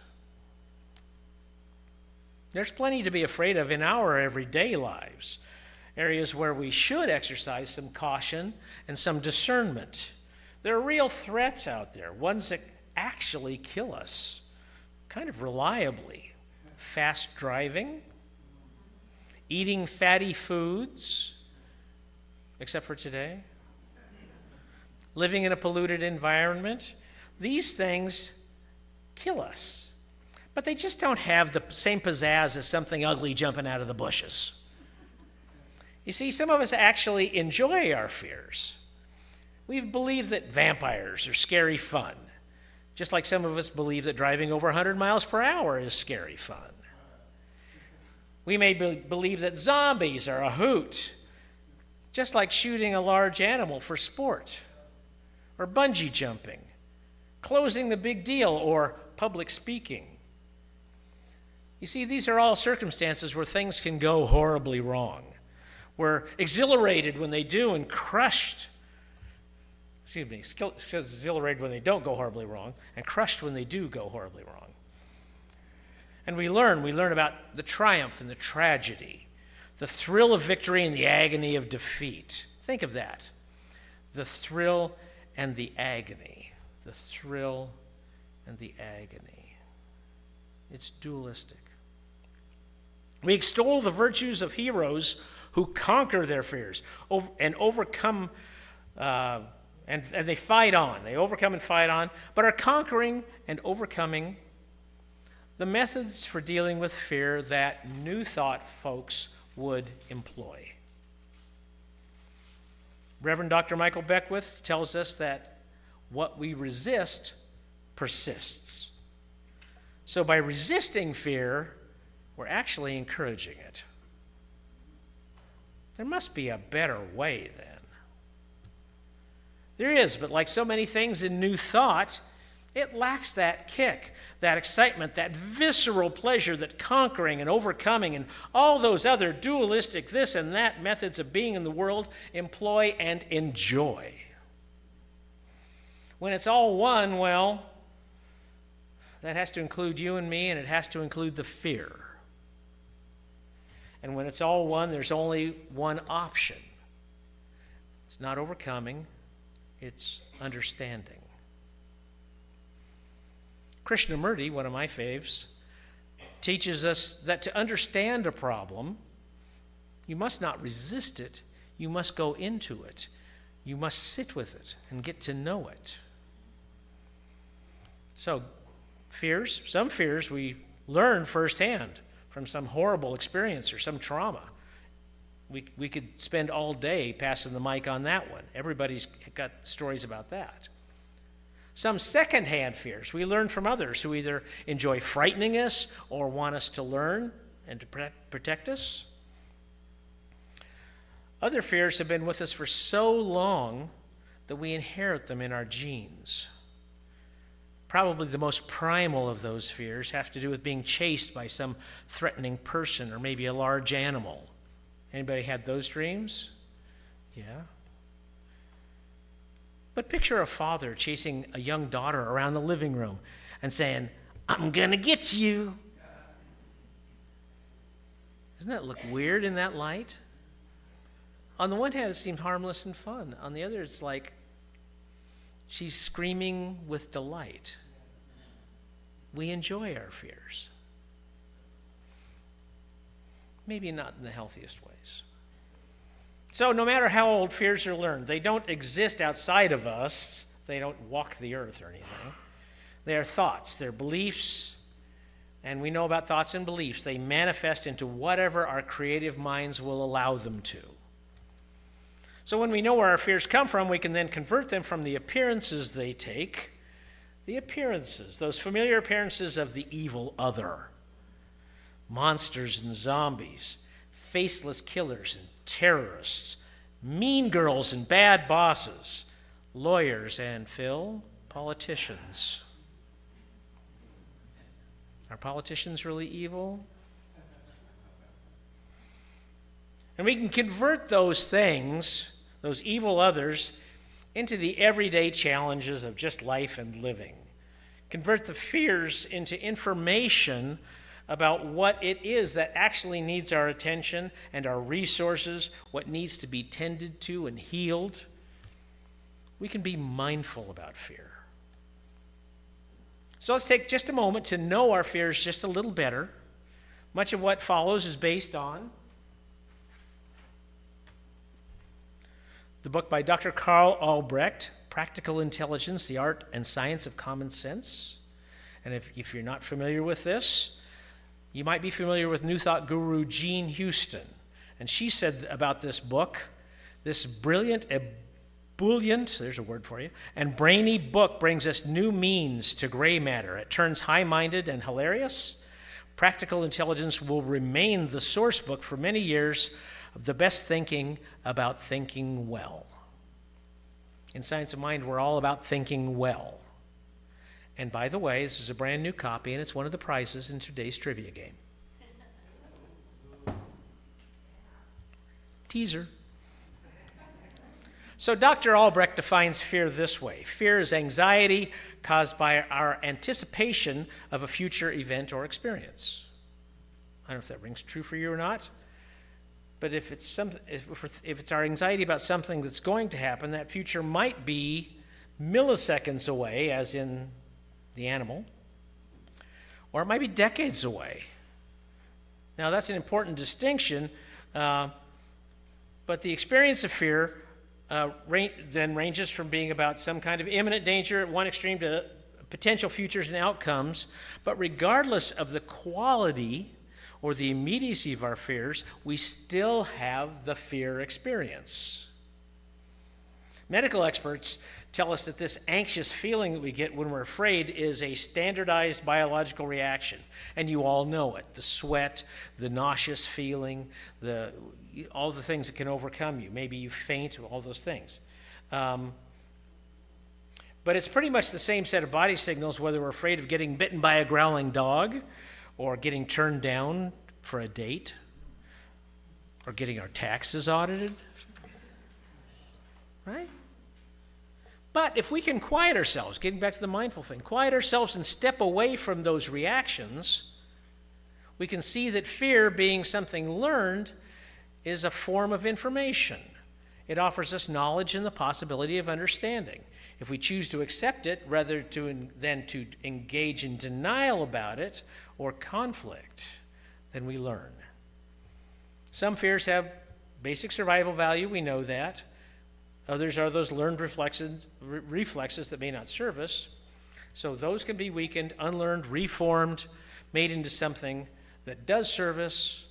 There's plenty to be afraid of in our everyday lives, areas where we should exercise some caution and some discernment. There are real threats out there, ones that actually kill us, kind of reliably. Fast driving, eating fatty foods, except for today, living in a polluted environment. These things kill us, but they just don't have the same pizzazz as something ugly jumping out of the bushes. You see, some of us actually enjoy our fears. We believe that vampires are scary fun, just like some of us believe that driving over 100 miles per hour is scary fun. We may believe that zombies are a hoot, just like shooting a large animal for sport, or bungee jumping, closing the big deal, or public speaking. You see, these are all circumstances where things can go horribly wrong. We're exhilarated when they do and exhilarated when they don't go horribly wrong, and crushed when they do go horribly wrong. And we learn about the triumph and the tragedy, the thrill of victory and the agony of defeat. Think of that. The thrill and the agony. The thrill and the agony. It's dualistic. We extol the virtues of heroes who conquer their fears and overcome, and they fight on. They overcome and fight on, but are conquering and overcoming the methods for dealing with fear that New Thought folks would employ. Reverend Dr. Michael Beckwith tells us that what we resist persists. So by resisting fear, we're actually encouraging it. There must be a better way then. There is, but like so many things in New Thought, it lacks that kick, that excitement, that visceral pleasure that conquering and overcoming and all those other dualistic this and that methods of being in the world employ and enjoy. When it's all one, well, that has to include you and me, and it has to include the fear. And when it's all one, there's only one option. It's not overcoming, it's understanding. Krishnamurti, one of my faves, teaches us that to understand a problem, you must not resist it, you must go into it. You must sit with it and get to know it. So, fears, some fears we learn firsthand from some horrible experience or some trauma. We could spend all day passing the mic on that one. Everybody's got stories about that. Some secondhand fears we learn from others who either enjoy frightening us or want us to learn and to protect us. Other fears have been with us for so long that we inherit them in our genes. Probably the most primal of those fears have to do with being chased by some threatening person or maybe a large animal. Anybody had those dreams? Yeah. But picture a father chasing a young daughter around the living room and saying, "I'm gonna get you." Doesn't that look weird in that light? On the one hand, it seemed harmless and fun. On the other, it's like she's screaming with delight. We enjoy our fears. Maybe not in the healthiest ways. So no matter how old fears are learned, they don't exist outside of us. They don't walk the earth or anything. They are thoughts, they're beliefs, and we know about thoughts and beliefs. They manifest into whatever our creative minds will allow them to. So when we know where our fears come from, we can then convert them from the appearances they take, the appearances, those familiar appearances of the evil other, monsters and zombies, faceless killers and terrorists, mean girls and bad bosses, lawyers and, Phil, politicians. Are politicians really evil? And we can convert those things, those evil others, into the everyday challenges of just life and living. Convert the fears into information about what it is that actually needs our attention and our resources, what needs to be tended to and healed. We can be mindful about fear. So let's take just a moment to know our fears just a little better. Much of what follows is based on the book by Dr. Carl Albrecht, Practical Intelligence, The Art and Science of Common Sense. And if you're not familiar with this, you might be familiar with New Thought guru Jean Houston. And she said about this book, this brilliant, ebullient, there's a word for you, and brainy book brings us new means to gray matter. It turns high-minded and hilarious. Practical Intelligence will remain the source book for many years of the best thinking about thinking well. In Science of Mind, we're all about thinking well. And by the way, this is a brand new copy, and it's one of the prizes in today's trivia game. Teaser. So Dr. Albrecht defines fear this way. Fear is anxiety caused by our anticipation of a future event or experience. I don't know if that rings true for you or not, but if it's our anxiety about something that's going to happen, that future might be milliseconds away, as in the animal, or it might be decades away. Now, that's an important distinction, but the experience of fear then ranges from being about some kind of imminent danger at one extreme to potential futures and outcomes. But regardless of the quality or the immediacy of our fears, we still have the fear experience. Medical experts tell us that this anxious feeling that we get when we're afraid is a standardized biological reaction. And you all know it. The sweat, the nauseous feeling, all the things that can overcome you. Maybe you faint, all those things. But it's pretty much the same set of body signals whether we're afraid of getting bitten by a growling dog or getting turned down for a date or getting our taxes audited. Right? But if we can quiet ourselves, getting back to the mindful thing, quiet ourselves and step away from those reactions, we can see that fear, being something learned, is a form of information. It offers us knowledge and the possibility of understanding. If we choose to accept it rather than to engage in denial about it or conflict, then we learn. Some fears have basic survival value, we know that. Others are those learned reflexes that may not serve us. So those can be weakened, unlearned, reformed, made into something that does serve us,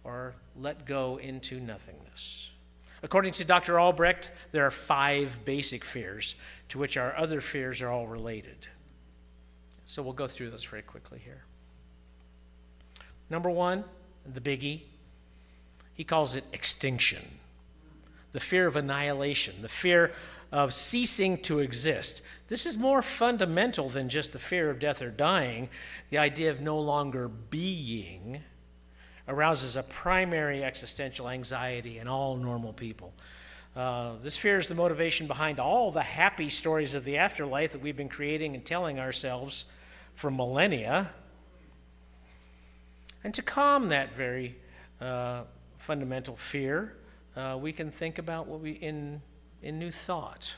or let go into nothingness. According to Dr. Albrecht, there are 5 basic fears to which our other fears are all related. So we'll go through those very quickly here. Number 1, the biggie, he calls it extinction. The fear of annihilation, the fear of ceasing to exist. This is more fundamental than just the fear of death or dying. The idea of no longer being arouses a primary existential anxiety in all normal people. This fear is the motivation behind all the happy stories of the afterlife that we've been creating and telling ourselves for millennia. And to calm that very fundamental fear, we can think about what we in New Thought.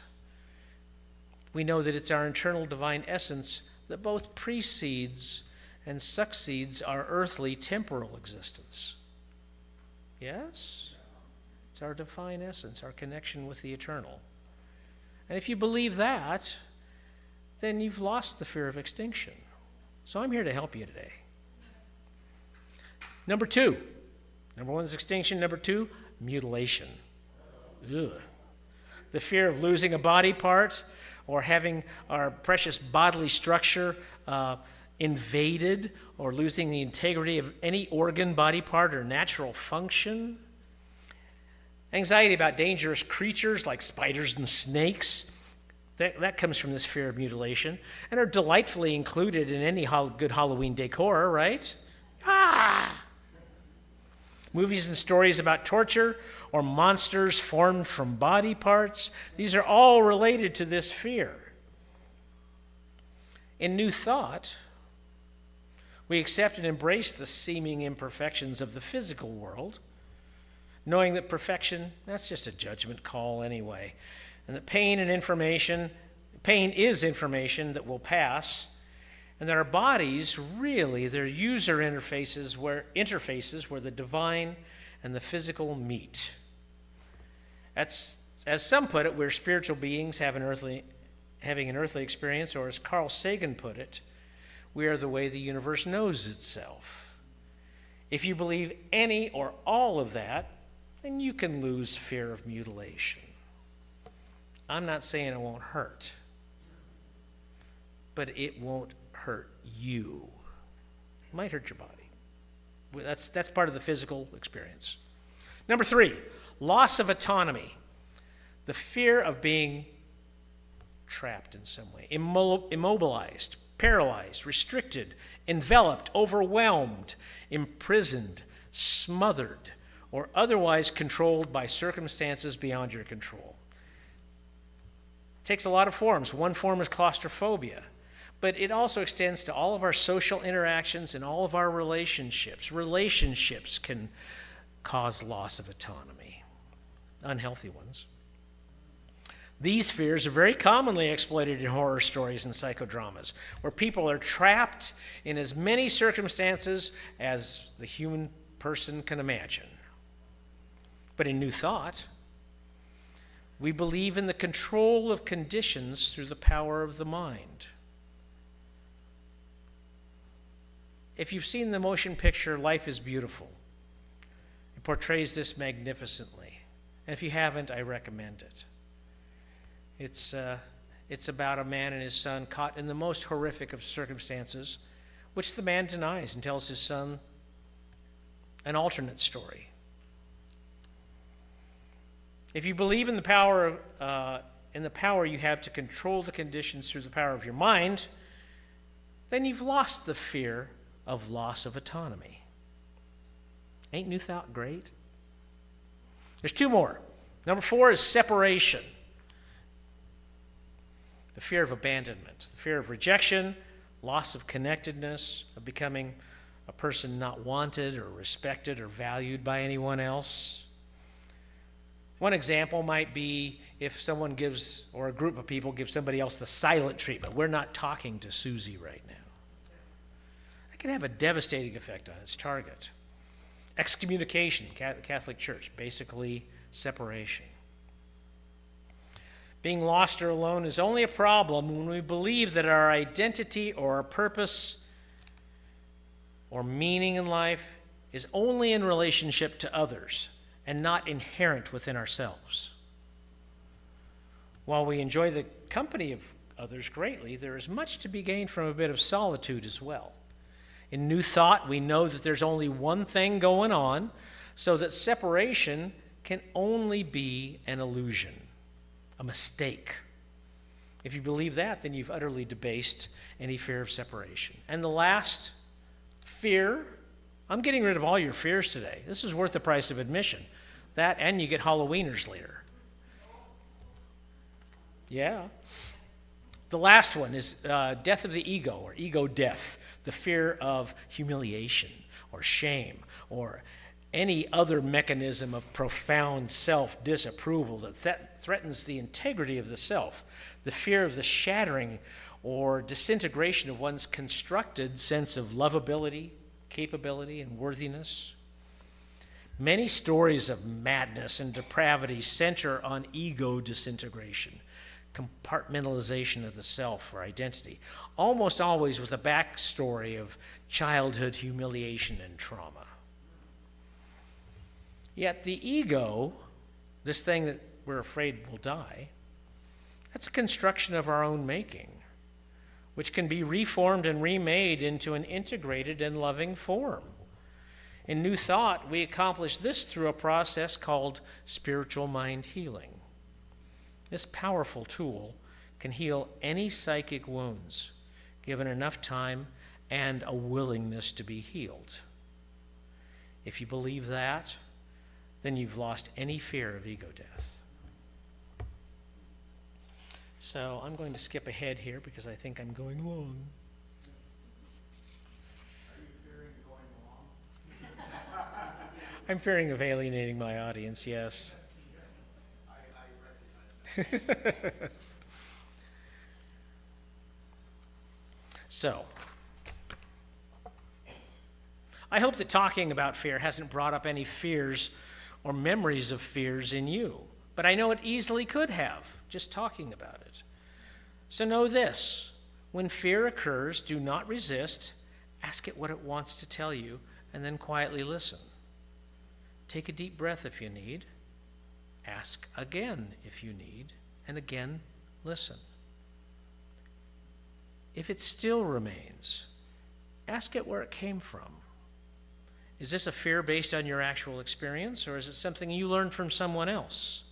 We know that it's our internal divine essence that both precedes and succeeds our earthly temporal existence. Yes? It's our divine essence, our connection with the eternal. And if you believe that, then you've lost the fear of extinction. So I'm here to help you today. Number 2. Number 1 is extinction. Number 2, mutilation. Ugh. The fear of losing a body part or having our precious bodily structure invaded, or losing the integrity of any organ, body part, or natural function. Anxiety about dangerous creatures like spiders and snakes. That comes from this fear of mutilation, and are delightfully included in any good Halloween decor, right? Movies and stories about torture or monsters formed from body parts. These are all related to this fear. In New Thought, we accept and embrace the seeming imperfections of the physical world, knowing that perfection, that's just a judgment call anyway, and that pain is information that will pass, and that our bodies really, they're user interfaces where the divine and the physical meet. As some put it, we're spiritual beings having an earthly experience, or as Carl Sagan put it, we are the way the universe knows itself. If you believe any or all of that, then you can lose fear of mutilation. I'm not saying it won't hurt, but it won't hurt you. It might hurt your body. That's part of the physical experience. Number 3, loss of autonomy. The fear of being trapped in some way, immobilized, paralyzed, restricted, enveloped, overwhelmed, imprisoned, smothered, or otherwise controlled by circumstances beyond your control. It takes a lot of forms. One form is claustrophobia, but it also extends to all of our social interactions and all of our relationships. Relationships can cause loss of autonomy, unhealthy ones. These fears are very commonly exploited in horror stories and psychodramas, where people are trapped in as many circumstances as the human person can imagine. But in New Thought, we believe in the control of conditions through the power of the mind. If you've seen the motion picture Life is Beautiful, it portrays this magnificently. And if you haven't, I recommend it. It's about a man and his son caught in the most horrific of circumstances, which the man denies and tells his son an alternate story. If you believe in the power you have to control the conditions through the power of your mind, then you've lost the fear of loss of autonomy. Ain't New Thought great? There's 2 more. Number 4 is separation. The fear of abandonment, the fear of rejection, loss of connectedness, of becoming a person not wanted or respected or valued by anyone else. One example might be if someone gives, or a group of people give somebody else the silent treatment. We're not talking to Susie right now. That can have a devastating effect on its target. Excommunication, Catholic Church, basically separation. Being lost or alone is only a problem when we believe that our identity or our purpose or meaning in life is only in relationship to others and not inherent within ourselves. While we enjoy the company of others greatly, there is much to be gained from a bit of solitude as well. In New Thought, we know that there's only one thing going on, so that separation can only be an illusion, a mistake. If you believe that, then you've utterly debased any fear of separation. And the last fear, I'm getting rid of all your fears today. This is worth the price of admission. That, and you get Halloweeners later. Yeah. The last one is death of the ego, or ego death, the fear of humiliation or shame or any other mechanism of profound self-disapproval that threatens the integrity of the self, the fear of the shattering or disintegration of one's constructed sense of lovability, capability, and worthiness. Many stories of madness and depravity center on ego disintegration, compartmentalization of the self or identity, almost always with a backstory of childhood humiliation and trauma. Yet the ego, this thing that we're afraid will die, that's a construction of our own making, which can be reformed and remade into an integrated and loving form. In New Thought, we accomplish this through a process called spiritual mind healing. This powerful tool can heal any psychic wounds, given enough time and a willingness to be healed. If you believe that, then you've lost any fear of ego death. So I'm going to skip ahead here because I think I'm going long. Are you fearing going long? I'm fearing of alienating my audience, yes. I recognize that. So, I hope that talking about fear hasn't brought up any fears or memories of fears in you, but I know it easily could have, just talking about it. So know this: when fear occurs, do not resist, ask it what it wants to tell you, and then quietly listen. Take a deep breath if you need, ask again if you need, and again listen. If it still remains, ask it where it came from. Is this a fear based on your actual experience, or is it something you learned from someone else?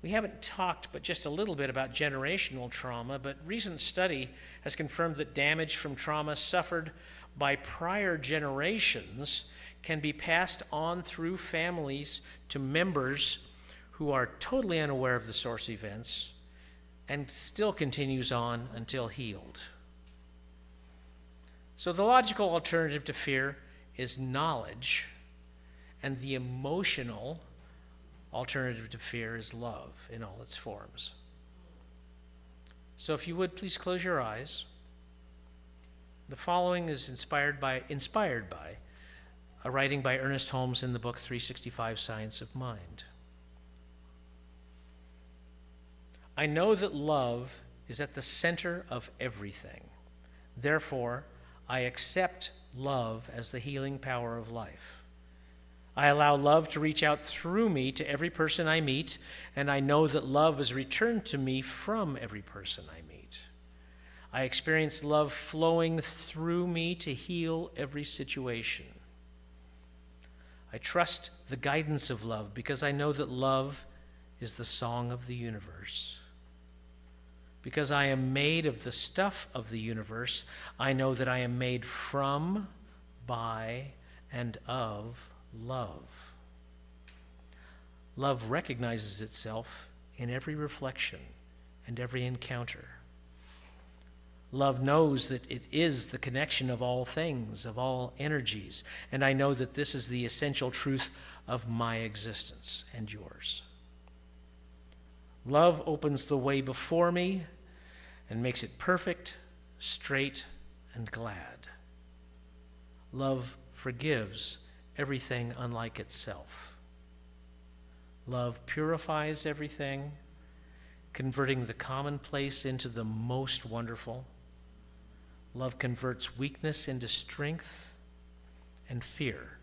We haven't talked but just a little bit about generational trauma, but recent study has confirmed that damage from trauma suffered by prior generations can be passed on through families to members who are totally unaware of the source events and still continues on until healed. So the logical alternative to fear is knowledge, and the emotional alternative to fear is love in all its forms. So if you would, please close your eyes. The following is inspired by a writing by Ernest Holmes in the book 365 Science of Mind. I know that love is at the center of everything. Therefore, I accept love as the healing power of life. I allow love to reach out through me to every person I meet, and I know that love is returned to me from every person I meet. I experience love flowing through me to heal every situation. I trust the guidance of love because I know that love is the song of the universe. Because I am made of the stuff of the universe, I know that I am made from, by, and of love. Love recognizes itself in every reflection and every encounter. Love knows that it is the connection of all things, of all energies, and I know that this is the essential truth of my existence and yours. Love opens the way before me and makes it perfect, straight, and glad. Love forgives everything unlike itself. Love purifies everything, converting the commonplace into the most wonderful. Love converts weakness into strength and fear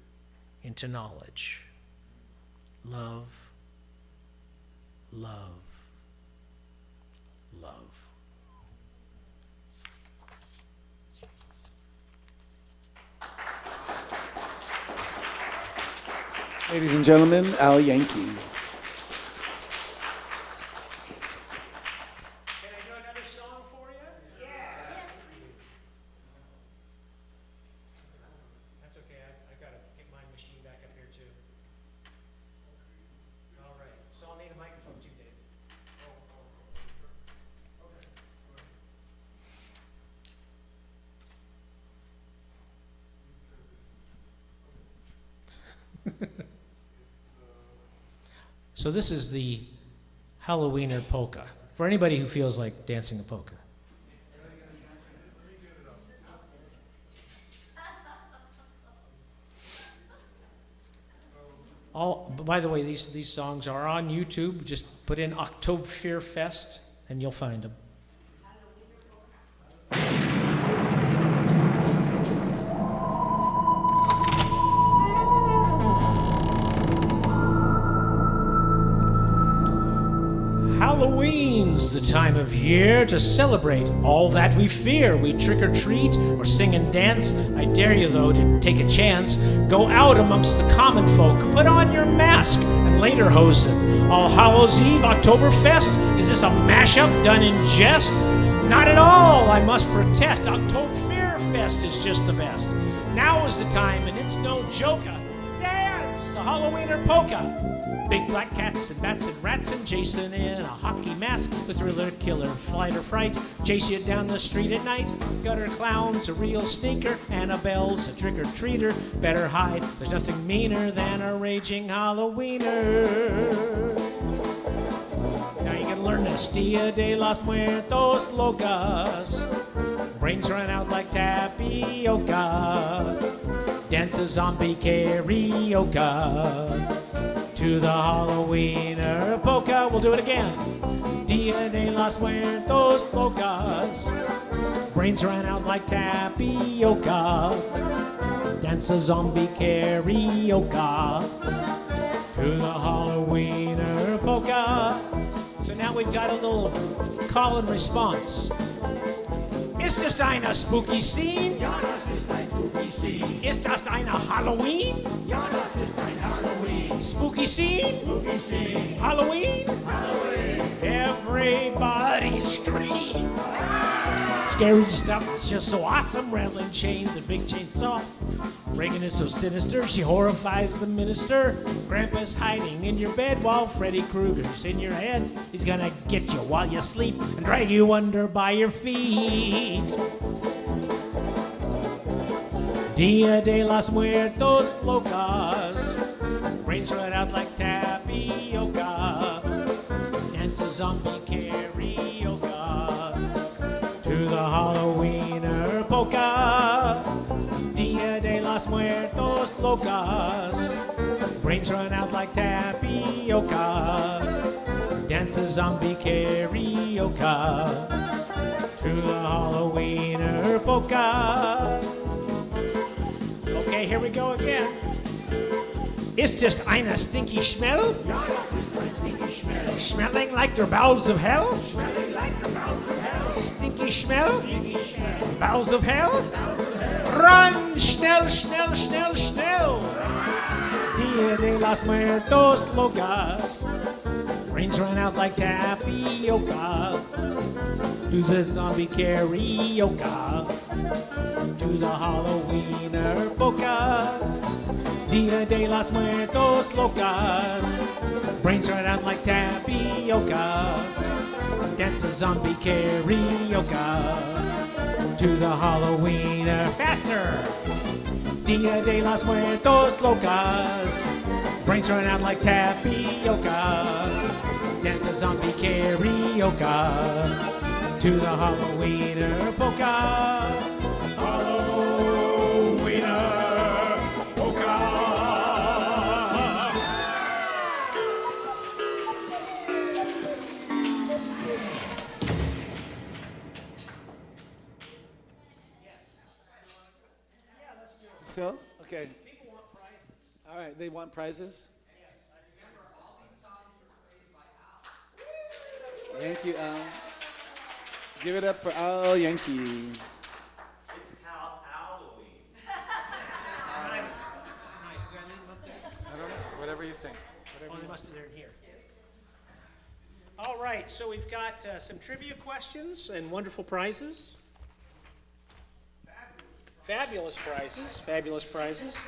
into knowledge. Love, love, love. Ladies and gentlemen, Al Yankee. Can I do another song for you? Yes, please. That's okay. I got to get my machine back up here, too. All right. So I'll need a microphone, too, Dave. So this is the Halloweener polka. For anybody who feels like dancing a polka. By the way, these songs are on YouTube. Just put in OktobFEARfest and you'll find them. Halloween's the time of year to celebrate all that we fear. We trick or treat or sing and dance. I dare you, though, to take a chance. Go out amongst the common folk, put on your mask, and later hosen. All Hallows Eve, OktobFest? Is this a mashup done in jest? Not at all, I must protest. OktobFEARfest is just the best. Now is the time, and it's no joker. Dance the Halloweener polka. Big black cats and bats and rats and Jason in a hockey mask. The thriller, killer, flight or fright. Chase you down the street at night. Gutter clown's a real sneaker. Annabelle's a trick-or-treater. Better hide, there's nothing meaner than a raging Halloweener. Now you can learn this. Dia de los Muertos Locos. Brains run out like tapioca. Dance a zombie karaoke. To the Halloweener polka, we'll do it again. Dia de los Muertos Locos. Brains ran out like tapioca. Dance a zombie karaoke. To the Halloweener polka. So now we've got a little call and response. Ist das eine spooky scene? Ja, das ist ein spooky scene. Ist das eine Halloween? Ja, das ist ein Halloween. Spooky scene? Spooky scene. Halloween? Halloween. Everybody scream. Scary stuff, it's just so awesome. Rattling chains and big chainsaws. Reagan is so sinister, she horrifies the minister. Grandpa's hiding in your bed while Freddy Krueger's in your head. He's gonna get you while you sleep and drag you under by your feet. Dia de los Muertos Locos. Brains run out like tapioca. Dance a zombie karaoke. To the Halloweener polka. Dia de los Muertos Locos. Brains run out like tapioca. Dance a zombie karaoke. To the Halloweener polka. Okay, here we go again. Ist das eine stinky smell? Ja, das ist ein stinky smell. Smelling like the bowels of hell? Smelling like the bowels of hell. Stinky smell? Stinky smell. Bowels of hell? Bowels of hell. Run! Schnell, schnell, schnell, schnell! Dia de los Muertos Locos. Brains run out like tapioca. Do the zombie karaoke. To the Halloweener polka. Dia de los Muertos Locos. Brains run out like tapioca. Dance a zombie karaoke. To the Halloweener faster. Dia de los Muertos Locos. Brains run out like tapioca. Dance a zombie karaoke. To the Halloweener polka. Halloweener polka. still? Okay. All right, they want prizes? Yankee, give it up for Al Yankee. Nice. Nice. Did I leave them up there? I don't know, whatever you think. Oh, they must be there in here. All right, so we've got some trivia questions and wonderful prizes. Fabulous prizes, fabulous prizes.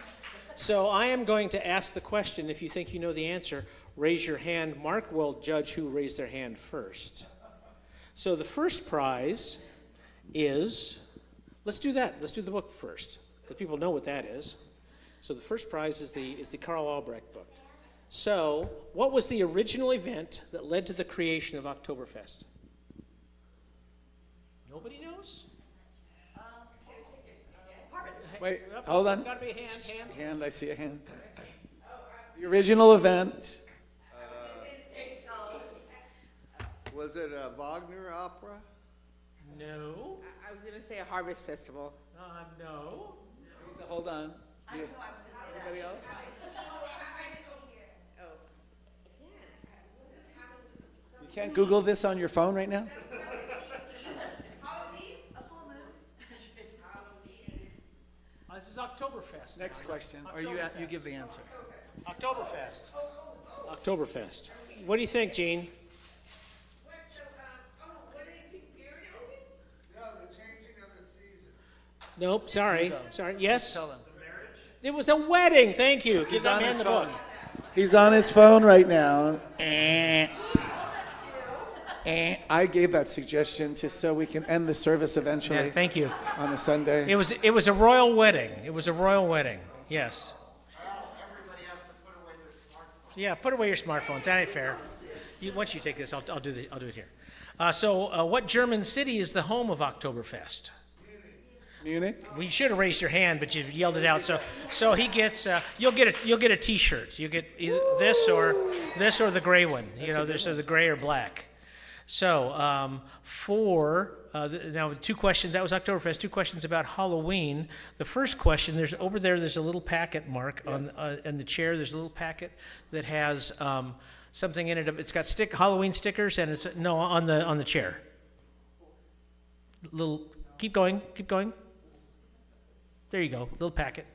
So I am going to ask the question. If you think you know the answer, raise your hand. Mark will judge who raised their hand first. So the first prize is, let's do that. Let's do the book first, because people know what that is. So the first prize is the Carl Albrecht book. So, what was the original event that led to the creation of OktobFEARfest? Nobody knows? Wait, hold on. It's got to be a hand. Hand, I see a hand. The original event. Was it a Wagner opera? No. I was going to say a harvest festival. No. Lisa, hold on. Anybody else? You can't Google this on your phone right now? This is OktobFEARfest. Next question, or you give the answer. OktobFEARfest. OktobFEARfest. What do you think, Gene? No, the changing of the season. Nope, sorry. Sorry. Yes? Tell them. It was a wedding. Thank you. Give He's that on man his the phone. book. He's on his phone right now. I gave that suggestion just so we can end the service eventually Yeah, thank you. on a Sunday. It was a royal wedding. It was a royal wedding. Yes. Everybody has to put away their smartphone. Yeah, put away your smartphones. That ain't fair. Once you take this, I'll do it here. So, what German city is the home of OktobFEARfest? Munich? Well, you should have raised your hand, but you yelled it out. So he gets. You'll get a T-shirt. You get either this or the gray one. You know, there's the gray or black. So now 2 questions. That was OktobFEARfest. 2 questions about Halloween. The first question, there's a little packet, Mark, on the chair. There's a little packet that has something in it. It's got Halloween stickers, and it's on the chair. Keep going. There you go. Little packet.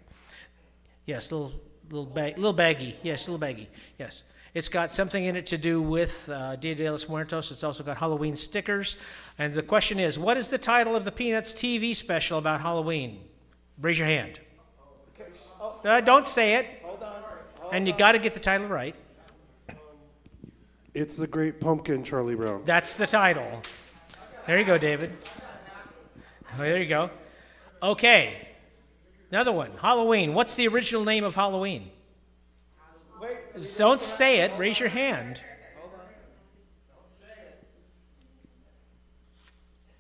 Yes, little baggie. Yes, little baggie. Yes. It's got something in it to do with Dia de los Muertos. It's also got Halloween stickers. And the question is, what is the title of the Peanuts TV special about Halloween? Raise your hand. Don't say it. Hold on. And you got to get the title right. It's the Great Pumpkin, Charlie Brown. That's the title. There you go, David. Oh, there you go. Okay. Another one. Halloween. What's the original name of Halloween? Don't say it. Raise your hand.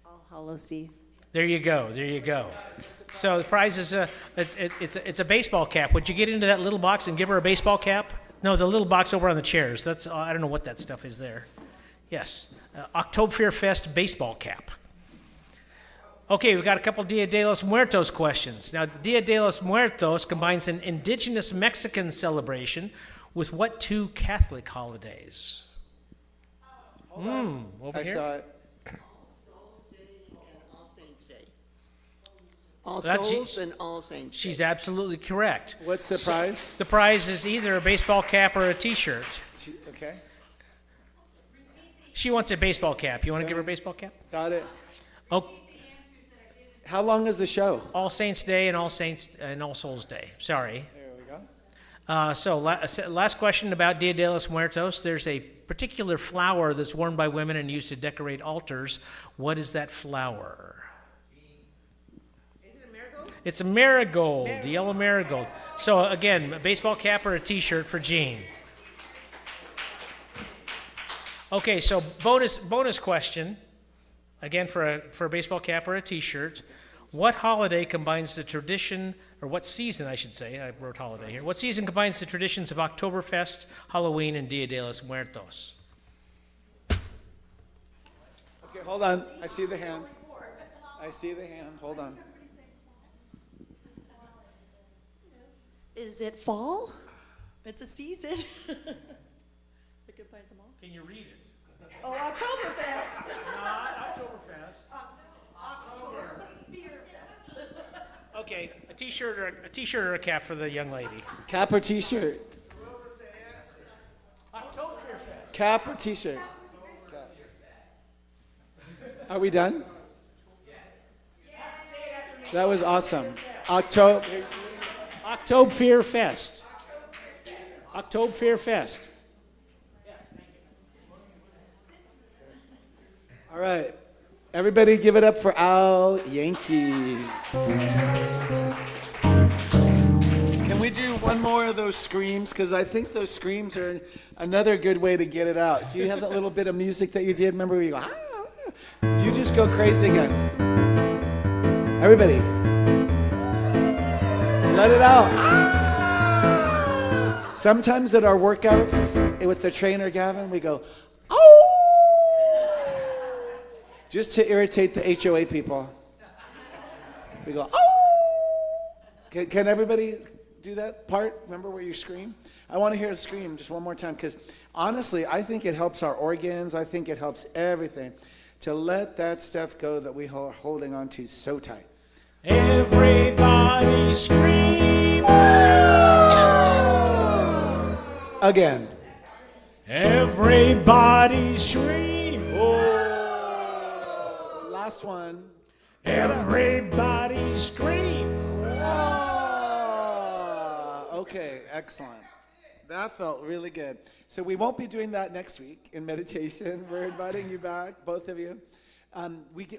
All Hallows Eve. There you go. So the prize is it's a baseball cap. Would you get into that little box and give her a baseball cap? No, the little box over on the chairs. That's I don't know what that stuff is there. Yes, OktobFEARfest baseball cap. Okay, we've got a couple Dia de los Muertos questions. Now, Dia de los Muertos combines an indigenous Mexican celebration with what 2 Catholic holidays? Over I here. saw it. All That's- Souls and All Saints. She's absolutely correct. What's the prize? The prize is either a baseball cap or a T-shirt. Okay, She wants a baseball cap. You want to give her a baseball cap? got it. Oh, How long is the show? All Saints Day and All Souls Day. Sorry. There we go. Last question about Dia de los Muertos. There's a particular flower that's worn by women and used to decorate altars. What is that flower? Is it a marigold? It's a marigold, the yellow marigold. So again, a baseball cap or a T-shirt for Jean. Okay, so bonus question, again for a baseball cap or a T-shirt. What holiday combines the tradition, or what season I should say, I wrote holiday here. What season combines the traditions of OktobFEARfest, Halloween, and Dia de los Muertos? Okay, hold on. I see the hand. Hold on. Is it fall? It's a season. I can find some all. Can you read it? Oh, Oktoberfest. Not OktobFEARfest. Okay, a t-shirt or a cap for the young lady. Cap or t-shirt? OktobFEARfest. Cap or t-shirt? Cap. Are we done? That was awesome. OktobFEARfest. OktobFEARfest. All right. Everybody give it up for Al Yankee. Can we do one more of those screams? Because I think those screams are another good way to get it out. Do you have that little bit of music that you did? Remember where you go, ah? You just go crazy again. Everybody. Let it out. Ah! Sometimes at our workouts with the trainer Gavin, we go, oh! Just to irritate the HOA people. We go, oh! Can everybody do that part? Remember where you scream? I want to hear a scream just one more time, because honestly, I think it helps our organs. I think it helps everything to let that stuff go that we are holding on to so tight. Everybody scream. Again. Everybody scream. Last one. Everybody scream. Okay, excellent. That felt really good. So we won't be doing that next week in meditation. We're inviting you back, both of you.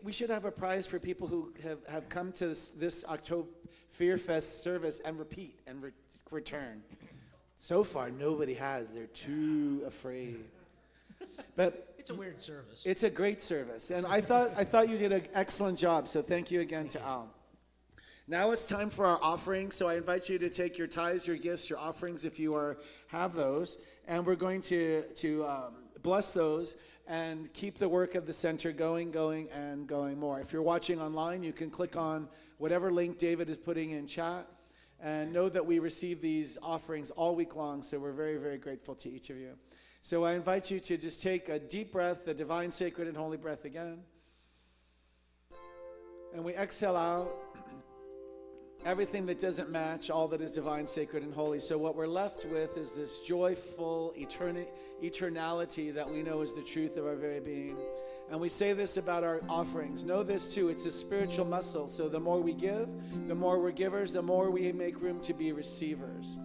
We should have a prize for people who have come to this OktobFEARfest service and repeat and return. So far, nobody has. They're too afraid. But It's a weird service. it's a great service, and I thought you did an excellent job. So thank you again to Al. Now it's time for our offering. So I invite you to take your tithes, your gifts, your offerings if you have those, and we're going to bless those and keep the work of the center going more. If you're watching online, you can click on whatever link David is putting in chat, and know that we receive these offerings all week long. So we're very, very grateful to each of you. So I invite you to just take a deep breath, the divine, sacred, and holy breath again. And we exhale out everything that doesn't match all that is divine, sacred, and holy. So what we're left with is this joyful eternality that we know is the truth of our very being. And we say this about our offerings. Know this too, it's a spiritual muscle. So the more we give, the more we're givers, the more we make room to be receivers.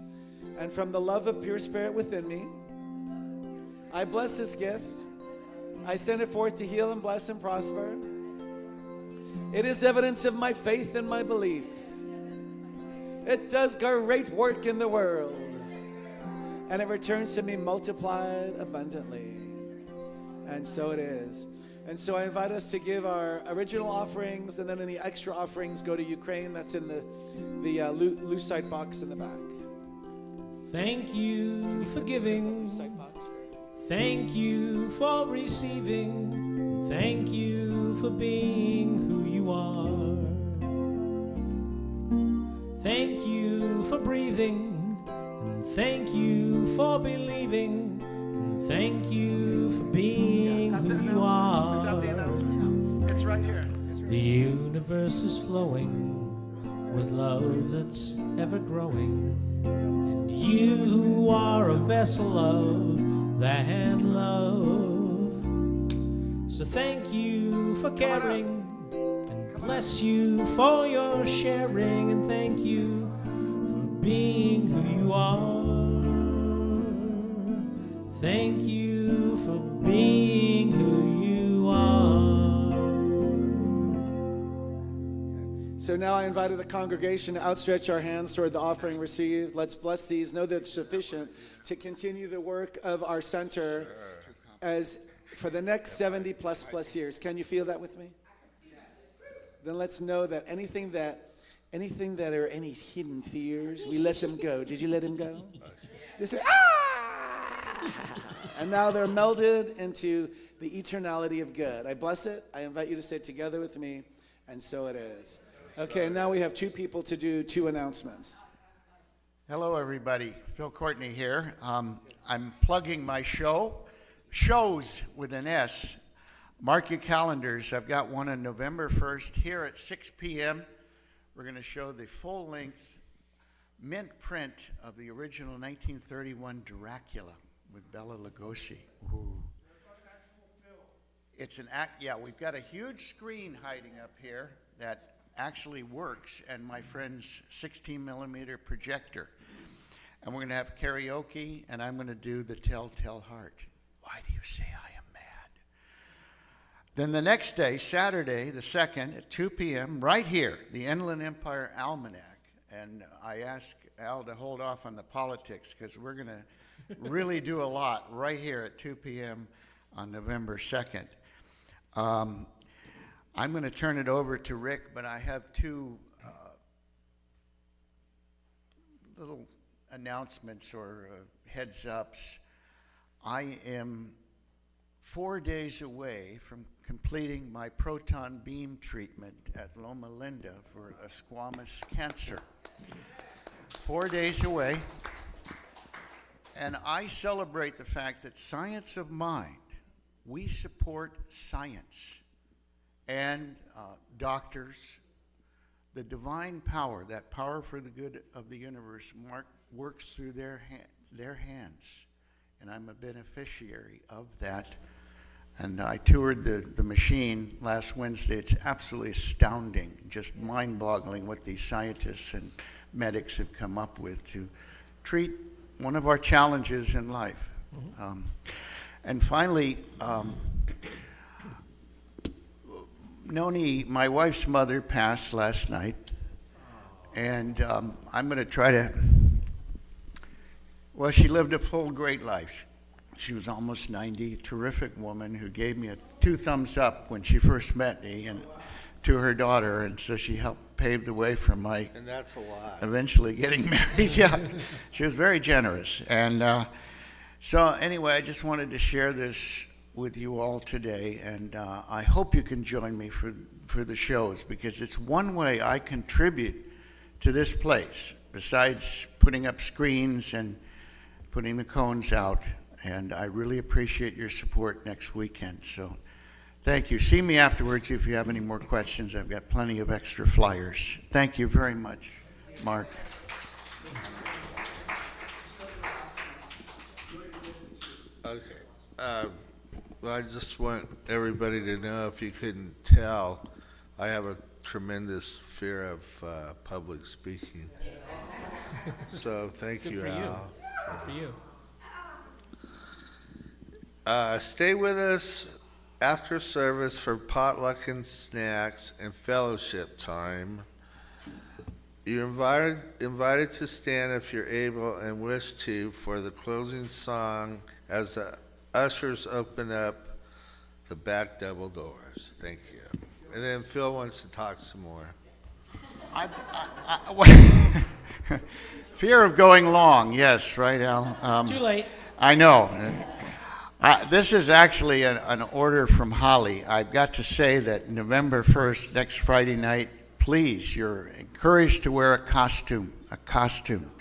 And from the love of pure spirit within me, I bless this gift. I send it forth to heal and bless and prosper. It is evidence of my faith and my belief. It does great work in the world. And it returns to me multiplied abundantly. And so it is. And so I invite us to give our original offerings, and then any extra offerings go to Ukraine. That's in the Lucite box in the back. Thank you for giving. Lucite box. Thank you for receiving. Thank you for being who you are. Thank you for breathing. And thank you for believing. And thank you for being who you are. Let's have the announcement. It's right here. The universe is flowing with love that's ever growing. And you are a vessel of that love. So thank you for caring, and bless you for your sharing, and thank you for being who you are. Thank you for being who you are. So now I invited the congregation to outstretch our hands toward the offering received. Let's bless these. Know that it's sufficient to continue the work of our center as for the next 70 plus years. Can you feel that with me? Then let's know that anything that are any hidden fears, we let them go. Did you let them go? Just say, ah! And now they're melded into the eternality of good. I bless it. I invite you to say it together with me, and so it is. Okay, now we have two people to do two announcements. Hello, everybody. Phil Courtney here. I'm plugging my shows with an S. Mark your calendars. I've got one on November 1st here at 6 p.m. We're going to show the full-length mint print of the original 1931 Dracula with Bela Lugosi. Ooh. It's an act. Yeah, we've got a huge screen hiding up here that actually works, and my friend's 16-millimeter projector. And we're going to have karaoke, and I'm going to do the Telltale Heart. Why do you say I am mad? Then the next day, Saturday, the 2nd, at 2 p.m., right here, the Inland Empire Almanac. And I asked Al to hold off on the politics, because we're going to really do a lot right here at 2 p.m. on November 2nd. I'm going to turn it over to Rick, but I have two little announcements or heads ups. I am 4 days away from completing my proton beam treatment at Loma Linda for a squamous cancer. 4 days away. And I celebrate the fact that Science of Mind, we support science. And doctors, the divine power, that power for the good of the universe, works through their hands, and I'm a beneficiary of that. And I toured the machine last Wednesday. It's absolutely astounding, just mind-boggling what these scientists and medics have come up with to treat one of our challenges in life. Mm-hmm. And finally, Noni, my wife's mother, passed last night, and I'm going to try to, well, she lived a full, great life. She was almost 90, a terrific woman who gave me 2 thumbs up when she first met me and to her daughter, and so she helped pave the way for my And that's a lot. eventually getting married. Yeah, she was very generous. And so anyway, I just wanted to share this with you all today, and I hope you can join me for the shows, because it's one way I contribute to this place, besides putting up screens and putting the cones out, and I really appreciate your support next weekend. So thank you. See me afterwards if you have any more questions. I've got plenty of extra flyers. Thank you very much, Mark. Okay. Well, I just want everybody to know, if you couldn't tell, I have a tremendous fear of public speaking. So thank you, Al. Good for you. Stay with us after service for potluck and snacks and fellowship time. You're invited to stand if you're able and wish to for the closing song as the ushers open up the back double doors. Thank you. And then Phil wants to talk some more. Fear of going long, yes, right, Al? Too late. I know. This is actually an order from Holly. I've got to say that November 1st, next Friday night, please, you're encouraged to wear a costume.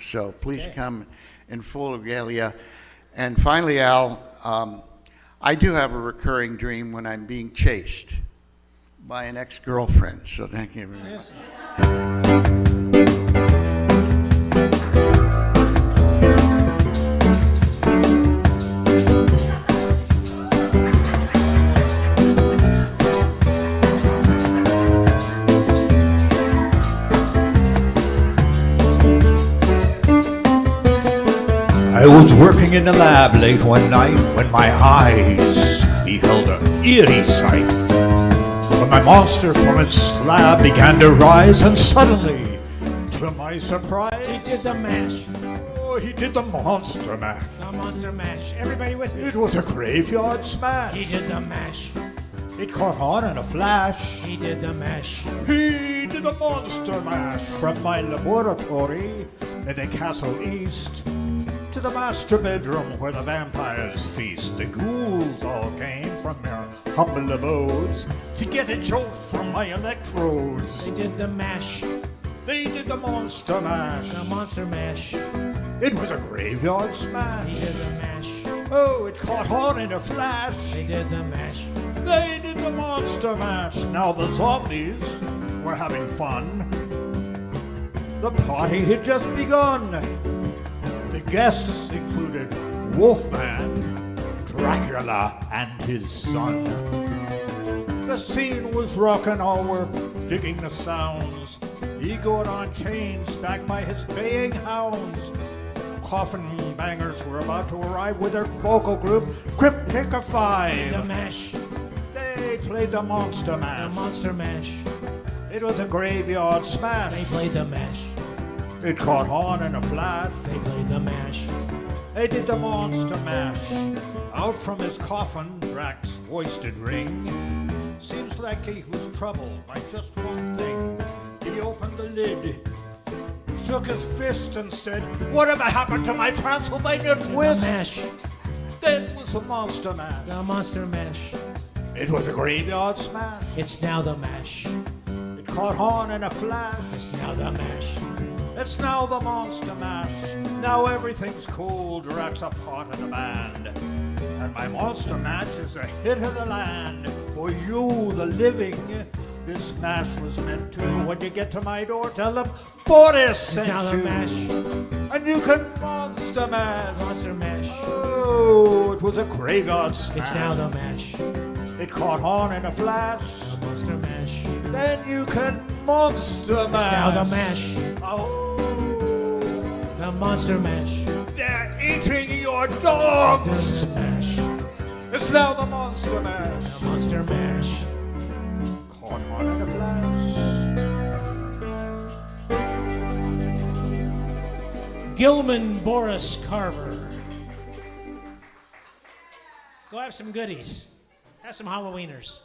So please come in full regalia. And finally, Al, I do have a recurring dream when I'm being chased by an ex-girlfriend. So thank you very much. I was working in the lab late one night when my eyes beheld an eerie sight. When my monster from its slab began to rise, and suddenly, to my surprise, He did the mash. oh, he did the monster mash. The monster mash. Everybody with me. It was a graveyard smash. He did the mash. It caught on in a flash. He did the mash. He did the monster mash from my laboratory in the castle east to the master bedroom where the vampires feast. The ghouls all came from their humble abodes to get a jolt from my electrodes. He did the mash. They did the Monster Mash. The Monster Mash. It was a graveyard smash. They did the mash. Oh, it caught on in a flash. They did the mash. They did the Monster Mash. Now the zombies were having fun. The party had just begun. The guests included Wolfman, Dracula, and his son. The scene was rockin', all were digging the sounds. Egoed on chains, backed by his baying hounds. Coffin bangers were about to arrive with their vocal group, Cryptic of Five. The mash. They played the Monster Mash. The Monster Mash. It was a graveyard smash. They played the mash. It caught on in a flash. They played the mash. They did the Monster Mash. Out from his coffin, Drac's voice did ring. Seems like he was troubled by just one thing. He opened the lid, shook his fist and said, "Whatever happened to my Transylvania twist?" The mash. Then was the Monster Mash. The Monster Mash. It was a graveyard smash. It's now the mash. It caught on in a flash. It's now the mash. It's now the Monster Mash. Now everything's cool. Drac's a part of the band. And my Monster Mash is a hit of the land. For you, the living, this mash was meant to. When you get to my door, tell them 40 cents. It's now the mash. And you can Monster Mash. Monster Mash. Oh, it was a graveyard smash. It's now the mash. It caught on in a flash. The Monster Mash. Then you can Monster Mash. It's now the mash. Oh. The Monster Mash. They're eating your dogs! The mash. It's now the Monster Mash. The Monster Mash. Caught on in a flash. Gilman Boris Carver. Go have some goodies. Have some Halloweeners.